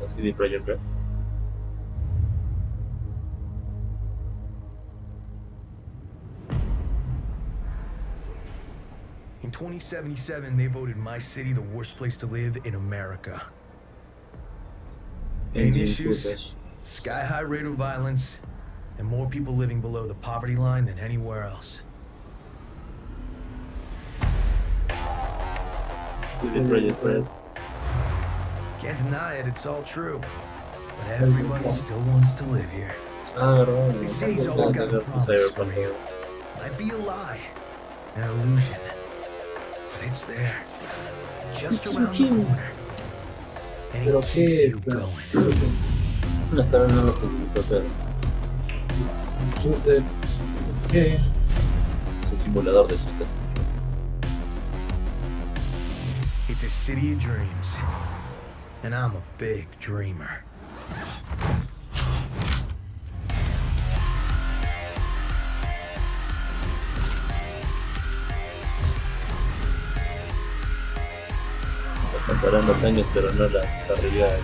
CD Projekt Red. In 2077, they voted my city the worst place to live in America. Main issues, sky-high rate of violence, and more people living below the poverty line than anywhere else. CD Projekt Red. Can't deny it, it's all true. But everybody still wants to live here. The city's always got a promise for you. Might be a lie, an illusion, but it's there, just around the corner. And it keeps you going. No está viendo los específicos, pero es un shooter que es un simulador de citas. It's a city of dreams, and I'm a big dreamer. Pasarán los años, pero no las carreras.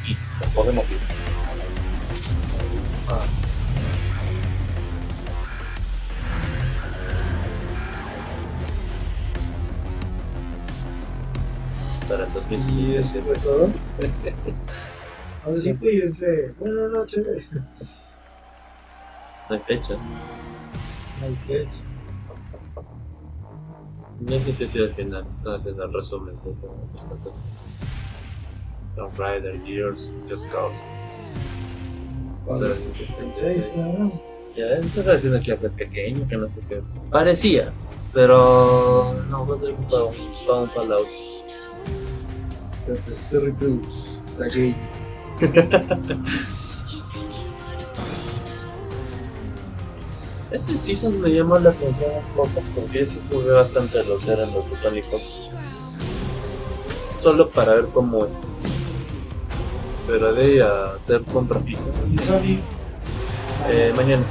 Y nos podemos ir. Para el 2017. Y eso fue todo. Ahora sí, cuídense. Buenas noches. No hay fecha. No hay fecha. No sé si ha sido el final. Están haciendo el resumen de la presentación. Tomb Raider, Years, Just Cause. 76, ¿no? Ya estaba diciendo que iba a ser pequeño, que no sé qué. Parecía, pero no, va a ser un Fallout. Terry Crews, la gay. Ese season me llamó la atención un poco porque sí jugué bastante a los que eran los botánicos. Solo para ver cómo es. Pero de ahí a hacer compra fija. ¿Y Sony? Mañana.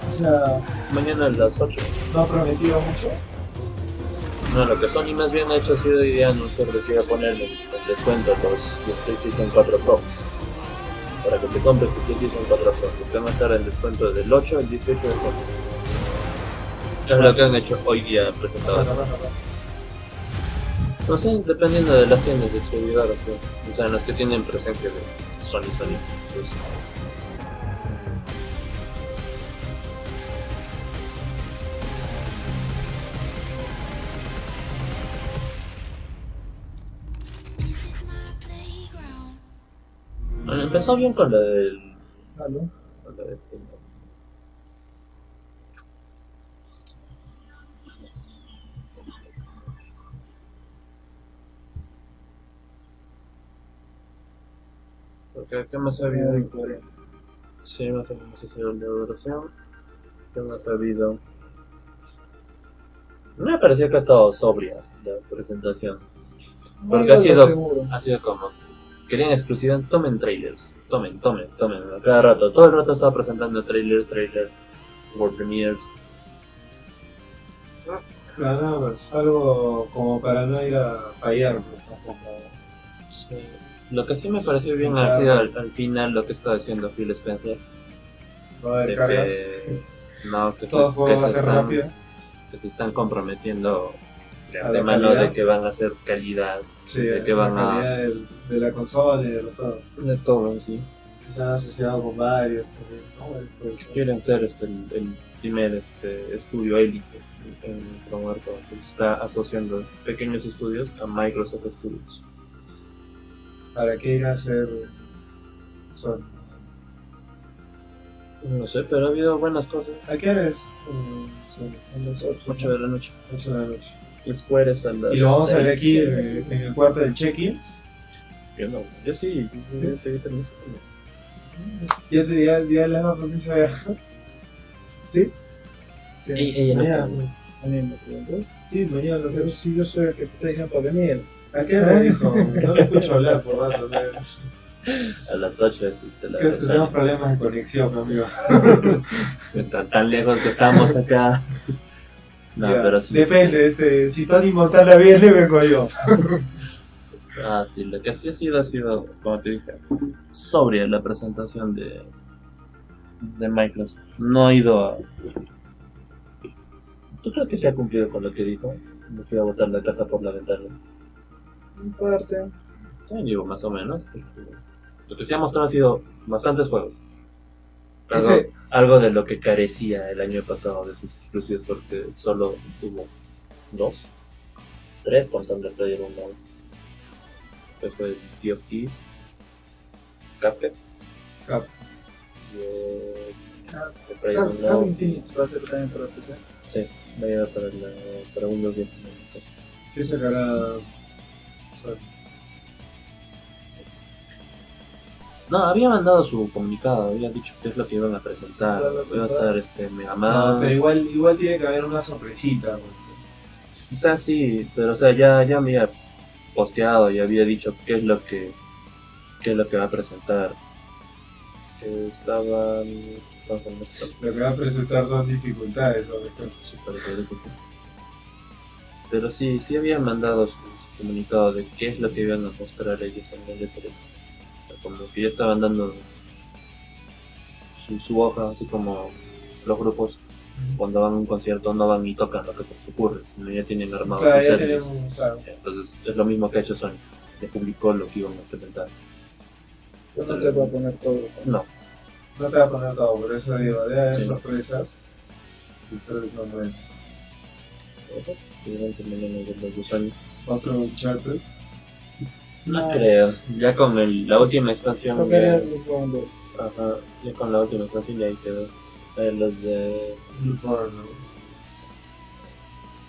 O sea, mañana a las 8. ¿No ha prometido mucho? No, lo que Sony más bien ha hecho ha sido idea anunciar de que iba a ponerle el descuento a los PlayStation 4 Pro. Para que te compres tu PlayStation 4 Pro, porque van a estar en descuento del 8 al 18 de junio. Es lo que han hecho hoy día presentado. No sé, dependiendo de las tiendas distribuidoras, ¿no? O sea, las que tienen presencia de Sony. Pues. Bueno, empezó bien con la del... ¿no? Con la del... Porque ¿qué más ha habido en Corea? Sí, más o menos ha sido el de duración. ¿Qué más ha habido? Me pareció que ha estado sobria la presentación. Porque ha sido como... Querían exclusividad, tomen trailers, tomen, a cada rato, todo el rato estaba presentando trailer, world premieres. Claro, pues algo como para no ir a fallar, pues tampoco. Sí. Lo que sí me pareció bien ha sido al final lo que está haciendo Phil Spencer. Va a haber cargas. Que todo juego va a ser rápido. Que se están comprometiendo de antemano de que van a hacer calidad. Sí, de que van la calidad de la consola y de los juegos. De todo, sí. Se han asociado con varios también, ¿no? Quieren ser el primer estudio élite en promover todo. Está asociando pequeños estudios a Microsoft Studios. ¿Para qué ir a hacer Sony? No sé, pero ha habido buenas cosas. ¿A qué hora es Sony? A las 8 de la noche. 8 de la noche. Square es a las ¿Y lo vamos 6, a ver aquí 7. en el cuarto del check-ins? Yo no, yo sí, yo pedí permiso. Ya les da permiso a... ¿Sí? Mañana me preguntó. Sí, mañana lo sé. Sí, yo soy el que te está diciendo para venir. ¿A qué hora dijo? No lo escucho hablar por rato, o sea. A las 8 es la que tenemos problemas de conexión, amigo. tan lejos que estamos acá. No, ya, pero sí. Depende, si Tony Montana viene, vengo yo. Sí, lo que sí ha sido, como te dije, sobria la presentación de Microsoft. No ha ido a... ¿Tú crees que se ha cumplido con lo que dijo? No fui a botar la casa por la ventana. En parte. Sí, digo, más o menos. Lo que se ha mostrado ha sido bastantes juegos. Algo de lo que carecía el año pasado de sus exclusivos, porque solo tuvo 3 contando el Player 1. Que fue el Sea of Thieves, Cuphead. Cuphead Infinite va a ser también para PC. Sí, va a llegar para Windows 10. ¿Qué sacará? No, había mandado su comunicado, habían dicho qué es lo que iban a presentar. Iba a ser Mega Man. No, pero igual tiene que haber una sorpresita. Porque... O sea, sí, pero o sea, ya me había posteado y había dicho qué qué es lo que va a presentar. Que estaban... Lo que va a presentar son dificultades, ¿no? Pero sí habían mandado sus comunicados de qué es lo que iban a mostrar ellos en el E3. O sea, como que ya estaban dando su hoja, así como los grupos cuando van a un concierto no van y tocan lo que se les ocurre, sino ya tienen armado Claro, sus ya setlist. tenemos, claro. Entonces es lo mismo que ha hecho Sony, te publicó lo que iban a presentar. Yo no te voy a poner todo. No te va a poner todo, por eso digo, debe haber Sí. sorpresas. Y creo que son buenas. Los 2 años. Otro Uncharted. No creo, ya con la última expansión. No quería los Wonders. Ajá, ya con la última expansión ya ahí quedó. Los de. Bloodborne,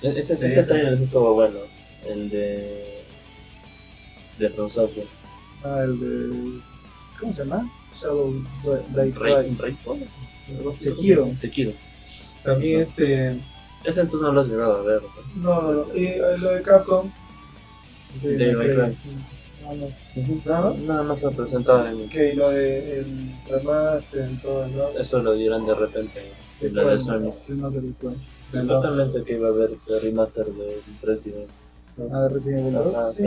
¿no? Ese trailer estuvo bueno. El de. De From Software. El de. ¿Cómo se llama? Shadow Blade Sekiro. También Ese entonces no lo has llegado a ver, ¿no? No. Y lo de Capcom. De Minecraft. Sí. Nada más se ha presentado en. Que lo de el remaster y todo eso. Eso lo dieron de repente en la de Sony. Supuestamente que iba a haber este remaster de Resident. De Resident Evil 2. Sí,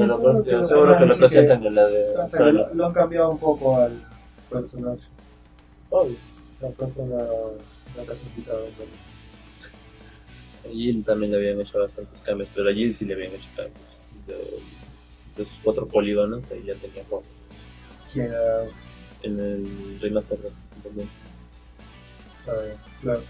seguro que lo presentan en la de Sony. Lo han cambiado un poco al personaje. Obvio. Le han puesto la casa invitada. A Jill también le habían hecho bastantes cambios, pero a Jill sí le habían hecho cambios. De sus 4 polígonos, ahí ya tenía juego. ¿Quién? En el remaster de Claro.